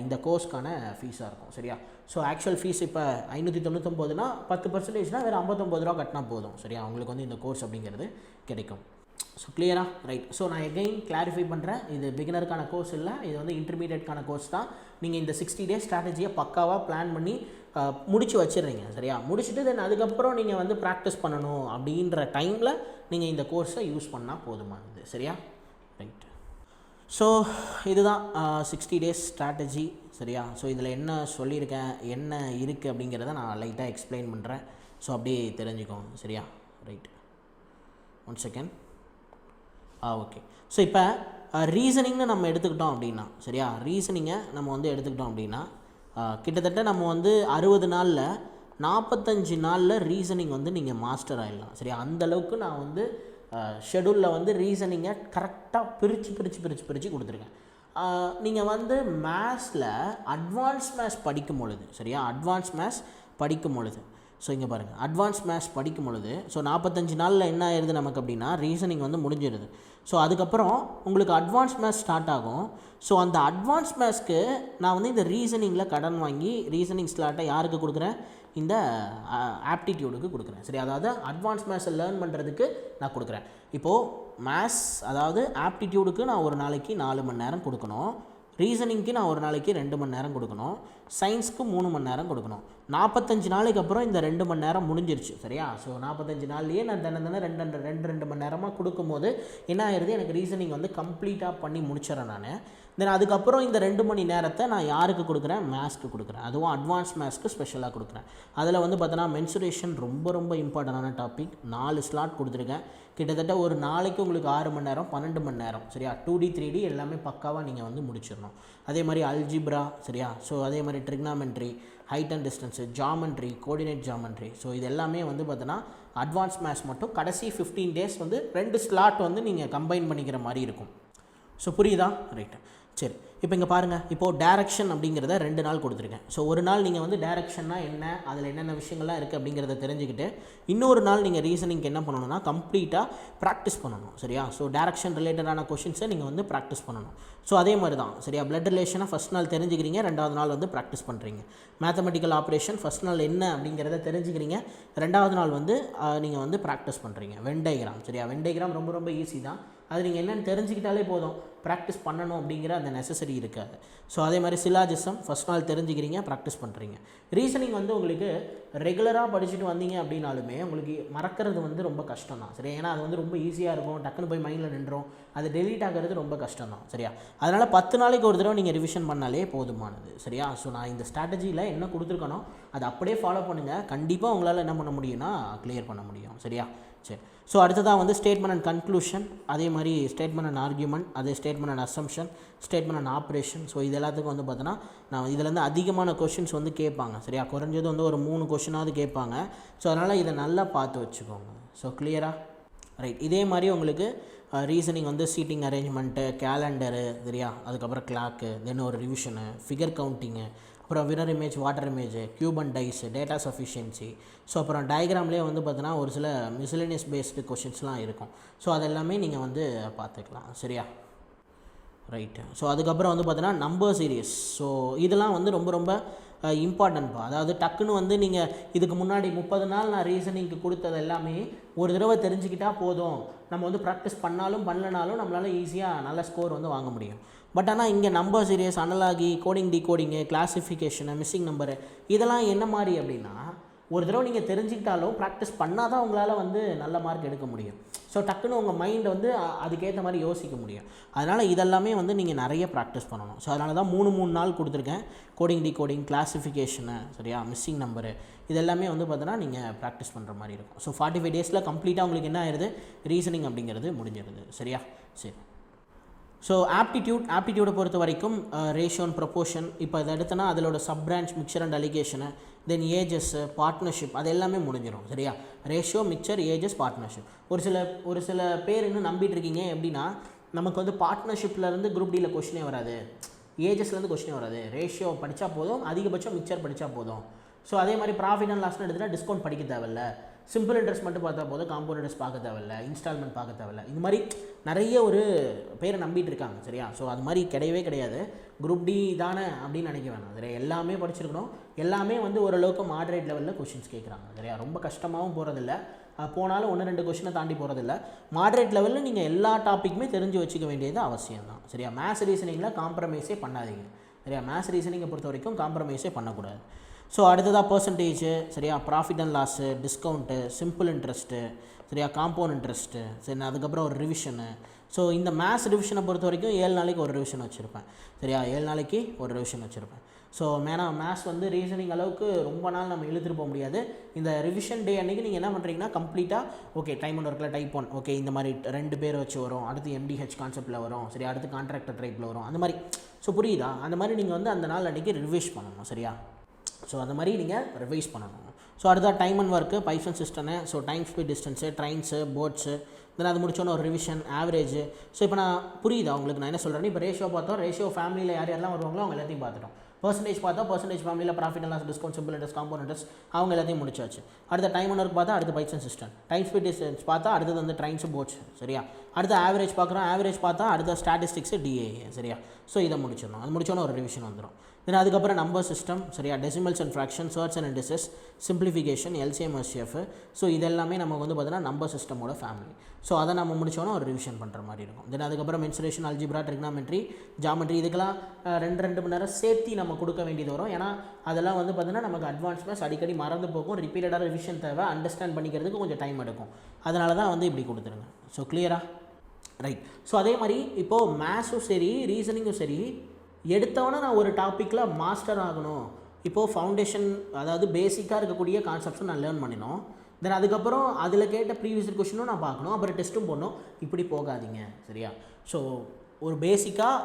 இந்த கோர்ஸ்க்கான ஃபீஸாக இருக்கும். சரியா? ஸோ ஆக்சுவல் ஃபீஸ் இப்போ 599னா 10%னா வேறு ₹59 கட்டினா போதும். சரியா? உங்களுக்கு வந்து இந்த கோர்ஸ் அப்படிங்கிறது கிடைக்கும். ஸோ கிளியரா? ரைட். ஸோ நான் எகைன் கிளாரிஃபை பண்ணுறேன், இது பிகினருக்கான கோர்ஸ் இல்லை, இது வந்து இன்டர்மீடியேட்கான கோர்ஸ் தான். நீங்கள் இந்த 60 டேஸ் ஸ்ட்ராட்டஜியை பக்காவாக பிளான் பண்ணி முடிச்சு வச்சிடுறீங்க. சரியா? முடிச்சுட்டு தென் அதுக்கப்புறம் நீங்கள் வந்து ப்ராக்டிஸ் பண்ணணும் அப்படின்ற டைமில் நீங்கள் இந்த கோர்ஸை யூஸ் பண்ணால் போதுமானது. சரியா? ரைட். ஸோ இதுதான் 60 டேஸ் ஸ்ட்ராட்டஜி. சரியா? ஸோ இதில் என்ன சொல்லியிருக்கேன், என்ன இருக்குது அப்படிங்கிறத நான் லைட்டாக எக்ஸ்பிளைன் பண்ணுறேன். ஸோ அப்படியே தெரிஞ்சுக்கோங்க. சரியா? ரைட். 1 செகண்ட். ஓகே. ஸோ இப்போ ரீசனிங்னு நம்ம எடுத்துக்கிட்டோம் அப்படின்னா, சரியா, ரீசனிங்கை நம்ம வந்து எடுத்துக்கிட்டோம் அப்படின்னா கிட்டத்தட்ட நம்ம வந்து 60 நாளில் 45 நாளில் ரீசனிங் வந்து நீங்கள் மாஸ்டர் ஆகிடலாம். சரியா? அந்தளவுக்கு நான் வந்து ஷெடியூலில் வந்து ரீசனிங்கை கரெக்டாக பிரித்து கொடுத்துருக்கேன். நீங்கள் வந்து மேத்ஸில் அட்வான்ஸ் மேத்ஸ் படிக்கும் பொழுது, சரியா, அட்வான்ஸ் மேத்ஸ் படிக்கும் பொழுது, ஸோ இங்கே பாருங்கள், அட்வான்ஸ் மேத்ஸ் படிக்கும் பொழுது ஸோ 45 நாளில் என்ன ஆயிடுது நமக்கு அப்படின்னா ரீசனிங் வந்து முடிஞ்சிடுது. ஸோ அதுக்கப்புறம் உங்களுக்கு அட்வான்ஸ் மேத்ஸ் ஸ்டார்ட் ஆகும். ஸோ அந்த அட்வான்ஸ் மேத்ஸ்க்கு நான் வந்து இந்த ரீசனிங்கில் கடன் வாங்கி ரீசனிங் ஸ்லாட்டை யாருக்கு கொடுக்குறேன், இந்த ஆப்டிடியூடுக்கு கொடுக்குறேன். சரி, அதாவது அட்வான்ஸ் மேத்ஸை லேர்ன் பண்ணுறதுக்கு நான் கொடுக்குறேன். இப்போது மேத்ஸ் அதாவது ஆப்டிடியூடுக்கு நான் ஒரு நாளைக்கு 4 மணி நேரம் கொடுக்கணும், ரீசனிங்க்கு நான் ஒரு நாளைக்கு 2 மணி நேரம் கொடுக்கணும், சயின்ஸ்க்கு 3 மணி நேரம் கொடுக்கணும். 45 நாளைக்கு அப்புறம் இந்த 2 மணி நேரம் முடிஞ்சிருச்சு. சரியா? ஸோ 45 நாள்லேயே நான் தினம் 2 மணி நேரமாக கொடுக்கும்போது என்ன ஆயிடுது, எனக்கு ரீசனிங் வந்து கம்ப்ளீட்டாக பண்ணி முடிச்சிடறேன் நான். தென் அதுக்கப்புறம் இந்த 2 மணி நேரத்தை நான் யாருக்கு கொடுக்குறேன், மேத்ஸ்க்கு கொடுக்குறேன். அதுவும் அட்வான்ஸ் மேத்ஸ்க்கு ஸ்பெஷலாக கொடுக்குறேன். அதில் வந்து பார்த்தோன்னா மென்சுரேஷன் ரொம்ப இம்பார்ட்டண்டான டாபிக். 4 ஸ்லாட் கொடுத்துருக்கேன். கிட்டத்தட்ட ஒரு நாளைக்கு உங்களுக்கு 6 மணி நேரம் 12 மணி நேரம். சரியா? 2D 3D எல்லாமே பக்காவாக நீங்கள் வந்து முடிச்சிடணும். அதே மாதிரி அல்ஜிப்ரா, சரியா, ஸோ அதே மாதிரி trigonometry, height and distance, geometry, coordinate geometry, so இது எல்லாமே வந்து பார்த்தோன்னா அட்வான்ஸ் மேத்ஸ் மட்டும் கடைசி 15 டேஸ் வந்து 2 ஸ்லாட் வந்து நீங்கள் கம்பைன் பண்ணிக்கிற மாதிரி இருக்கும். ஸோ புரியுதா? ரைட்டு. சரி, இப்போ இங்கே பாருங்கள், இப்போது டேரக்ஷன் அப்படிங்கிறத 2 நாள் கொடுத்துருக்கேன். ஸோ ஒரு நாள் நீங்கள் வந்து டேரக்ஷன்னா என்ன, அதில் என்னென்ன விஷயங்கள்லாம் இருக்குது அப்படிங்கிறத தெரிஞ்சுக்கிட்டு இன்னொரு நாள் நீங்கள் ரீசனிங்க்கு என்ன பண்ணணும்னா கம்ப்ளீட்டாக ப்ராக்டிஸ் பண்ணணும். சரியா? ஸோ டேரக்ஷன் ரிலேட்டடான கொஷின்ஸை நீங்கள் வந்து ப்ராக்டிஸ் பண்ணணும். ஸோ அதே மாதிரி தான். சரியா? பிளட் ரிலேஷனை ஃபஸ்ட் நாள் தெரிஞ்சுக்கிறீங்க, 2வது நாள் வந்து ப்ராக்டிஸ் பண்ணுறீங்க. மேத்தமெட்டிக்கல் ஆப்ரேஷன் ஃபஸ்ட் நாள் என்ன அப்படிங்கிறத தெரிஞ்சுக்கிறீங்க, 2வது நாள் வந்து நீங்கள் வந்து ப்ராக்டிஸ் பண்ணுறீங்க. வென் டயக்ராம், சரியா, வென் டயக்ராம் ரொம்ப ஈஸி தான். அது நீங்கள் என்னென்னு தெரிஞ்சுக்கிட்டாலே போதும், ப்ராக்டிஸ் பண்ணணும் அப்படிங்கிற அந்த நெசசரி இருக்காது. ஸோ அதே மாதிரி சிலாஜிசம் ஃபஸ்ட் நாள் தெரிஞ்சுக்கிறீங்க, ப்ராக்டிஸ் பண்ணுறீங்க. ரீசனிங் வந்து உங்களுக்கு ரெகுலராக படிச்சுட்டு வந்தீங்க அப்படின்னாலுமே உங்களுக்கு மறக்கிறது வந்து ரொம்ப கஷ்டம் தான். சரி, ஏன்னா அது வந்து ரொம்ப ஈஸியாக இருக்கும், டக்குன்னு போய் மைண்டில் நின்றோம், அது டெலீட் ஆகிறது ரொம்ப கஷ்டம் தான். சரியா? அதனால் 10 நாளைக்கு ஒரு தடவை நீங்கள் ரிவிஷன் பண்ணாலே போதுமானது. சரியா? ஸோ நான் இந்த ஸ்ட்ராட்டஜியில் என்ன கொடுத்துருக்கனோ அதை அப்படியே ஃபாலோ பண்ணுங்கள், கண்டிப்பாக உங்களால் என்ன பண்ண முடியும்னா கிளியர் பண்ண முடியும். சரியா? சரி. ஸோ அடுத்ததாக வந்து ஸ்டேட்மெண்ட் அண்ட் கன்க்ளூஷன், அதே மாதிரி ஸ்டேட்மெண்ட் அண்ட் ஆர்கியூமெண்ட், அதே statement and assumption, statement and operation. So இது எல்லாத்துக்கும் வந்து பார்த்தோன்னா நான் இதிலேருந்து அதிகமான கொஷின்ஸ் வந்து கேட்பாங்க. சரியா? குறைஞ்சது வந்து ஒரு 3 கொஷினாவது கேட்பாங்க. ஸோ அதனால் இதை நல்லா பார்த்து வச்சுக்கோங்க. ஸோ கிளியராக? ரைட். இதே மாதிரி உங்களுக்கு ரீசனிங் வந்து சீட்டிங் அரேஞ்ச்மெண்ட்டு, கேலண்டரு, சரியா, அதுக்கப்புறம் கிளாக்கு, தென் ஒரு ரிவிஷனு, ஃபிகர் கவுண்டிங்கு, அப்புறம் mirror image, water image, cube and dice, data sufficiency. So அப்புறம் டயக்ராம்லேயே வந்து பார்த்தோன்னா ஒரு சில மிஸ்லேனியஸ் பேஸ்டு கொஷின்ஸ்லாம் இருக்கும். ஸோ அதெல்லாமே நீங்கள் வந்து பார்த்துக்கலாம். சரியா? ரைட்டு. ஸோ அதுக்கப்புறம் வந்து பார்த்தீங்கன்னா நம்பர் சீரியஸ். ஸோ இதெல்லாம் வந்து ரொம்ப ரொம்ப இம்பார்ட்டன்ட்ப்பா. அதாவது டக்குன்னு வந்து நீங்கள் இதுக்கு முன்னாடி 30 நாள் நான் ரீசனிங்க்கு கொடுத்தது எல்லாமே ஒரு தடவை தெரிஞ்சுக்கிட்டால் போதும், நம்ம வந்து ப்ராக்டிஸ் பண்ணாலும் பண்ணலனாலும் நம்மளால் ஈஸியாக நல்ல ஸ்கோர் வந்து வாங்க முடியும். பட் ஆனால் இங்கே number series, analogy, coding decoding, classification, missing number இதெல்லாம் என்ன மாதிரி அப்படின்னா ஒரு தடவை நீங்கள் தெரிஞ்சுக்கிட்டாலும் ப்ராக்டிஸ் பண்ணால் தான் உங்களால் வந்து நல்ல மார்க் எடுக்க முடியும். ஸோ டக்குன்னு உங்கள் மைண்டை வந்து அதுக்கேற்ற மாதிரி யோசிக்க முடியும். அதனால் இதெல்லாமே வந்து நீங்கள் நிறைய ப்ராக்டிஸ் பண்ணணும். ஸோ அதனால தான் 3 நாள் கொடுத்துருக்கேன். கோடிங் டிகோடிங், கிளாஸிஃபிகேஷனு, சரியா, மிஸ்ஸிங் நம்பரு இதெல்லாமே வந்து பார்த்தீங்கன்னா நீங்கள் ப்ராக்டிஸ் பண்ணுற மாதிரி இருக்கும். ஸோ 45 டேஸில் கம்ப்ளீட்டாக உங்களுக்கு என்ன ஆயிடுது, ரீசனிங் அப்படிங்கிறது முடிஞ்சிடுது. சரியா, சரி. ஸோ ஆப்டிடியூடை பொறுத்த வரைக்கும் ரேஷியோ அண்ட் ப்ரொப்போர்ஷன், இப்போ இதை எடுத்தனா அதோட sub branch, mixture and alligation, then ages, partnership அது எல்லாமே முடிஞ்சிடும். சரியா, ரேஷியோ, மிக்சர், ஏஜஸ், பார்ட்னர்ஷிப். ஒரு சில பேர் இன்னும் நம்பிட்டு இருக்கீங்க எப்படின்னா நமக்கு வந்து பார்ட்னர்ஷிப்லேருந்து குரூப் டியில் கொஷினே வராது, ஏஜஸ்லேருந்து கொஷினே வராது, ரேஷியோ படித்தா போதும், அதிகபட்சம் மிக்சர் படித்தா போதும். ஸோ அதே மாதிரி ப்ராஃபிட் அண்ட் லாஸ்ன்னு எடுத்துகிட்டா டிஸ்கவுண்ட் படிக்க தேவையில்ல, சிம்பிள் இன்ட்ரெஸ்ட் மட்டும் பார்த்தா போதும், காம்பவுண்ட் இன்ட்ரெஸ்ட் பார்க்க தேவையில்ல, இன்ஸ்டால்மெண்ட் பார்க்க தேவையில்ல. இந்த மாதிரி நிறைய ஒரு பேரை நம்பிட்டு இருக்காங்க. சரியா, ஸோ அது மாதிரி கிடையவே கிடையாது. குரூப் டி தானே அப்படின்னு நினைக்க வேணாம். அதில் எல்லாமே படிச்சிருக்கணும். எல்லாமே வந்து ஓரளவுக்கு மாடரேட் லெவலில் கொஷின்ஸ் கேட்குறாங்க. சரியா, ரொம்ப கஷ்டமாகவும் போகிறதில்ல, போனாலும் 1-2 கொஷினை தாண்டி போகிறதில்ல. மாடரேட் லெவலில் நீங்கள் எல்லா டாப்பிக்குமே தெரிஞ்சு வச்சுக்க வேண்டியது அவசியம் தான். சரியா, மேத்ஸ் ரீசனிங்கில் காம்ப்ரமைஸே பண்ணாதீங்க. சரியா, மேத்ஸ் ரீசனிங்கை பொறுத்த வரைக்கும் காம்ப்ரமைஸே பண்ணக்கூடாது. ஸோ அடுத்ததாக பர்சன்டேஜு, சரியா, profit and loss, discount, simple interest, சரியா, காம்பவுண்ட் இன்ட்ரெஸ்ட்டு, சரி, அதுக்கப்புறம் ஒரு ரிவிஷனு. ஸோ இந்த மேத்ஸ் ரிவிஷனை பொறுத்த வரைக்கும் 7 நாளைக்கு ஒரு ரிவிஷன் வச்சுருப்பேன். சரியா, 7 நாளைக்கு ஒரு ரிவிஷன் வச்சுருப்பேன். ஸோ மேத்ஸ் வந்து ரீசனிங் அளவுக்கு ரொம்ப நாள் நம்ம இழுத்துட்டு போக முடியாது. இந்த ரிவிஷன் டே அன்றைக்கி நீங்கள் என்ன பண்ணுறீங்கன்னா கம்ப்ளீட்டாக ஓகே டைம் அண்ட் ஒர்க்கில் டைப் 1 ஓகே இந்த மாதிரி 2 பேர் வச்சு வரும், அடுத்து MDH கான்செப்ட்டில் வரும், சரி, அடுத்து கான்ட்ராக்டர் டைப்பில் வரும், அந்த மாதிரி. ஸோ புரியுதா, அந்த மாதிரி நீங்கள் வந்து அந்த நாள் அன்றைக்கி ரிவைஸ் பண்ணணும். சரியா, ஸோ அந்த மாதிரி நீங்கள் ரிவைஸ் பண்ணணும். ஸோ அடுத்த டைம் அண்ட் ஒர்க்கு, பைசன் cistern, so time speed distance, trains, boats, then அது முடிச்சோன்னு ஒரு ரிவிஷன், ஆவரேஜ். ஸோ இப்போ நான் புரியுதா உங்களுக்கு நான் என்ன சொல்கிறேன்னு? இப்போ ரேஷியோ பார்த்தோம், ரேஷியோ ஃபேமிலியில் யார் யாரெல்லாம் வருவாங்களோ அவங்க எல்லாத்தையும் பார்த்துட்டோம். பர்சன்டேஜ் பார்த்தா பர்சன்டேஜ் ஃபேமிலியில் profit and loss, discount, simple interest, compound interest அவங்க எல்லாத்தையும் முடிச்சாச்சு. அடுத்த டைம் அண்ட் ஒர்க் பார்த்தா அடுத்து பைசன் சிஸ்டம், டைம் ஸ்பீட் டிஸ்டன்ஸ் பார்த்தா அடுத்தது வந்து ட்ரெயின்ஸு, போட்ஸ். சரியா, அடுத்து ஆவரேஜ் பார்க்குறோம், ஆவரேஜ் பார்த்தா அடுத்த ஸ்டாட்டிஸ்டிக்ஸு, DAA. சரியா, ஸோ இதை முடிச்சிடணும். அது முடிச்சோன்னா ஒரு ரிவிஷன் வந்துடும். தென் அதுக்கப்புறம் நம்பர் சிஸ்டம், சரியா, decimals and fraction, surds and indices, simplification, LCM, HCF. So இதெல்லாமே நமக்கு வந்து பார்த்தீங்கன்னா நம்பர் சிஸ்டமோட ஃபேமிலி. ஸோ அதை நம்ம முடிச்சோன்னா ஒரு ரிவிஷன் பண்ணுற மாதிரி இருக்கும். தென் அதுக்கப்புறம் மென்சுரேஷன், அல்ஜிப்ரா, ட்ரிக்னாமெட்ரி, ஜாமெட்ரி இதுக்கெல்லாம் 2 மணி நேரம் சேர்த்து நம்ம கொடுக்க வேண்டியது வரும். ஏன்னா அதெல்லாம் வந்து பார்த்தீங்கன்னா நமக்கு அட்வான்ஸ் மேத்ஸ் அடிக்கடி மறந்து போகும், ரிப்பீட்டடாக ரிவிஷன் தேவை, அண்டர்ஸ்டாண்ட் பண்ணிக்கிறதுக்கு கொஞ்சம் டைம் எடுக்கும். அதனால தான் வந்து இப்படி கொடுத்துருங்க. ஸோ கிளியரா, ரைட். ஸோ அதே மாதிரி இப்போது மேத்ஸும் சரி ரீசனிங்கும் சரி எடுத்தவொன்னே நான் ஒரு டாப்பிக்கில் மாஸ்டர் ஆகணும். இப்போது ஃபவுண்டேஷன் அதாவது பேசிக்காக இருக்கக்கூடிய கான்செப்ட்ஸும் நான் லேர்ன் பண்ணினோம். தென் அதுக்கப்புறம் அதில் கேட்ட ப்ரீவியஸ் கொஷினும் நான் பார்க்கணும், அப்புறம் டெஸ்ட்டும் போடணும். இப்படி போகாதீங்க. சரியா, ஸோ ஒரு பேசிக்காக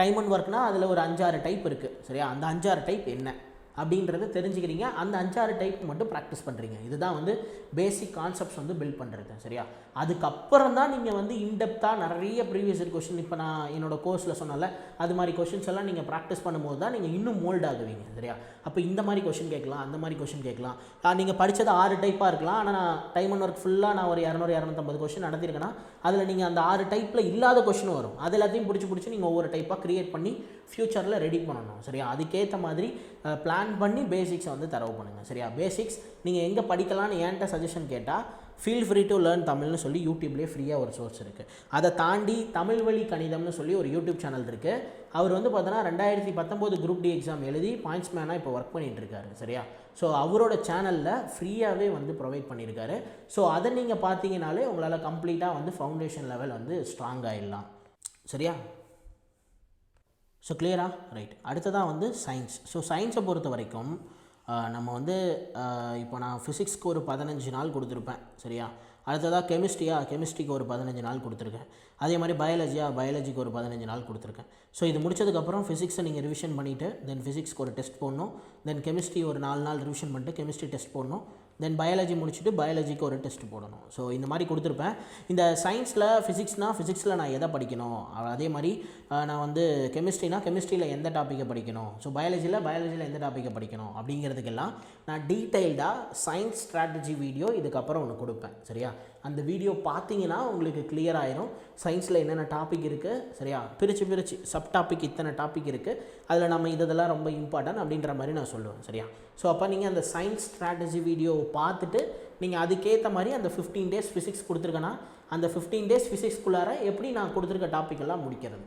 டைம் அண்ட் ஒர்க்னால் அதில் ஒரு 5-6 டைப் இருக்குது. சரியா, அந்த 5-6 டைப் என்ன அப்படின்றத தெரிஞ்சுக்கிறீங்க, அந்த 5-6 டைப் மட்டும் ப்ராக்டிஸ் பண்ணுறீங்க. இதுதான் வந்து பேசிக் கான்செப்ட்ஸ் வந்து பில்ட் பண்ணுறது. சரியா, அதுக்கப்புறம் தான் நீங்கள் வந்து இன்டெப்த்தாக நிறைய ப்ரீவியஸ் கொஷின் இப்போ நான் என்னோடய கோர்ஸில் சொன்னால அது மாதிரி கொஷின்ஸ் எல்லாம் நீங்கள் ப்ராக்டிஸ் பண்ணும்போது தான் நீங்கள் இன்னும் மோல்ட் ஆகுவீங்க. சரியா, அப்போ இந்த மாதிரி கொஷின் கேட்கலாம், அந்த மாதிரி கொஷின் கேட்கலாம். நீங்கள் படித்தது 6 டைப்பாக இருக்கலாம், ஆனால் நான் டைம் அண்ட் ஒர்க் ஃபுல்லாக நான் ஒரு 200-250 கொஷின் நடத்திருக்கேன்னா அதில் நீங்கள் அந்த 6 டைப்பில் இல்லாத கொஷினும் வரும். அது எல்லாத்தையும் பிடிச்சி நீங்கள் ஒவ்வொரு டைப்பாக க்ரியேட் பண்ணி ஃப்யூச்சரில் ரெடி பண்ணணும். சரியா, அதுக்கேற்ற மாதிரி பிளான் பண்ணி பேசிக்ஸை வந்து தரவு பண்ணுங்கள். சரியா, பேசிக்ஸ் நீங்கள் எங்கே படிக்கலான்னு என்கிட்ட சஜஷன் கேட்டால் ஃபீல் ஃப்ரீ டு லேர்ன் தமிழ்னு சொல்லி யூடியூப்லேயே ஃப்ரீயாக ஒரு சோர்ஸ் இருக்குது. அதை தாண்டி தமிழ் வழி கணிதம்னு சொல்லி ஒரு யூடியூப் சேனல் இருக்குது. அவர் வந்து பார்த்தோன்னா 2019 குரூப் டி எக்ஸாம் எழுதி பாயிண்ட்ஸ் மேனாக இப்போ ஒர்க் பண்ணிகிட்ருக்காரு. சரியா, ஸோ அவரோட சேனலில் ஃப்ரீயாகவே வந்து ப்ரொவைட் பண்ணியிருக்காரு. ஸோ அதை நீங்கள் பார்த்தீங்கனாலே உங்களால் கம்ப்ளீட்டாக வந்து ஃபவுண்டேஷன் லெவல் வந்து ஸ்ட்ராங் ஆகிடலாம். சரியா, ஸோ கிளியரா, ரைட். அடுத்ததாக வந்து சயின்ஸ். ஸோ சயின்ஸை பொறுத்த வரைக்கும் நம்ம வந்து இப்போ நான் ஃபிசிக்ஸ்க்கு ஒரு 15 நாள் கொடுத்துருப்பேன். சரியா, அடுத்ததாக கெமிஸ்ட்ரிக்கு ஒரு 15 நாள் கொடுத்துருக்கேன். அதே மாதிரி பயாலஜிக்கு ஒரு 15 நாள் கொடுத்துருக்கேன். ஸோ இது முடிச்சதுக்கப்புறம் ஃபிசிக்ஸை நீங்கள் ரிவிஷன் பண்ணிவிட்டு தென் ஃபிசிக்ஸ்க்கு ஒரு டெஸ்ட் போடணும். தென் கெமிஸ்ட்ரி ஒரு 4 நாள் ரிவிஷன் பண்ணிட்டு கெமிஸ்ட்ரி டெஸ்ட் போடணும். தென் பயாலஜி முடிச்சுட்டு பயாலஜிக்கு ஒரு டெஸ்ட் போடணும். ஸோ இந்த மாதிரி கொடுத்துருப்பேன். இந்த சயின்ஸில் ஃபிசிக்ஸில் நான் எதை படிக்கணும், அதே மாதிரி நான் வந்து கெமிஸ்ட்ரியில் எந்த டாப்பிக்கை படிக்கணும், ஸோ பயாலஜியில் எந்த டாப்பிக்கை படிக்கணும் அப்படிங்கிறதுக்கெல்லாம் நான் டீட்டெயில்டாக சயின்ஸ் ஸ்ட்ராட்டஜி வீடியோ இதுக்கப்புறம் ஒன்று கொடுப்பேன். சரியா, அந்த வீடியோ பார்த்தீங்கன்னா உங்களுக்கு கிளியர் ஆயிரும் சயின்ஸில் என்னென்ன டாபிக் இருக்குது சரியா, பிரித்து சப் டாபிக் இத்தனை டாபிக் இருக்குது, அதில் நம்ம இதெல்லாம் ரொம்ப இம்பார்ட்டன்ட் அப்படின்ற மாதிரி நான் சொல்லுவேன் சரியா. ஸோ அப்போ நீங்கள் அந்த சயின்ஸ் ஸ்ட்ராட்டஜி வீடியோவை பார்த்துட்டு நீங்கள் அதுக்கேற்ற மாதிரி அந்த 15 days ஃபிசிக்ஸ் கொடுத்துருக்கேன்னா அந்த 15 days ஃபிசிக்ஸ்குள்ளார எப்படி நான் கொடுத்துருக்க டாப்பிக்கெல்லாம் முடிக்கிறது.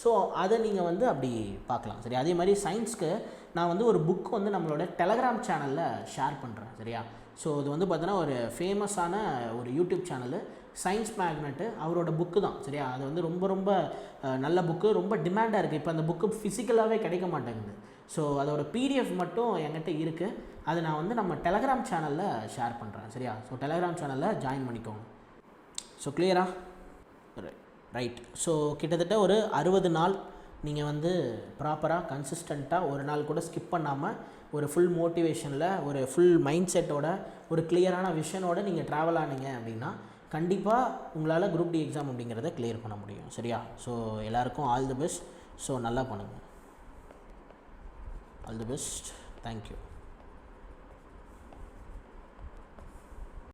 ஸோ அதை நீங்கள் வந்து அப்படி பார்க்கலாம் சரி. அதே மாதிரி சயின்ஸ்க்கு நான் வந்து ஒரு புக் வந்து நம்மளோட டெலகிராம் சேனலில் ஷேர் பண்ணுறேன் சரியா. ஸோ இது வந்து பார்த்தீங்கன்னா ஒரு ஃபேமஸான ஒரு யூடியூப் சேனலு சயின்ஸ் மேக்னெட்டு, அவரோட புக்கு தான் சரியா. அது வந்து ரொம்ப ரொம்ப நல்ல புக்கு, ரொம்ப டிமாண்டாக இருக்குது. இப்போ அந்த புக்கு ஃபிசிக்கலாகவே கிடைக்க மாட்டேங்குது. ஸோ அதோட பிடிஎஃப் மட்டும் என்கிட்ட இருக்குது. அது நான் வந்து நம்ம டெலகிராம் சேனலில் ஷேர் பண்ணுறேன் சரியா. ஸோ டெலகிராம் சேனலில் ஜாயின் பண்ணிக்கோங்க. ஸோ கிளியரா ரைட். ஸோ கிட்டத்தட்ட ஒரு 60 நாள் நீங்கள் வந்து ப்ராப்பராக கன்சிஸ்டண்ட்டாக ஒரு நாள் கூட ஸ்கிப் பண்ணாமல் ஒரு ஃபுல் மோட்டிவேஷனில் ஒரு ஃபுல் மைண்ட் செட்டோட ஒரு கிளியரான விஷனோட நீங்கள் ட்ராவல் ஆனீங்க அப்படின்னா கண்டிப்பாக உங்களால் குரூப் டி எக்ஸாம் அப்படிங்கிறத கிளியர் பண்ண முடியும் சரியா. ஸோ எல்லாருக்கும் ஆல் தி பெஸ்ட். ஸோ நல்லா பண்ணுங்கள். All the best. தேங்க்யூ.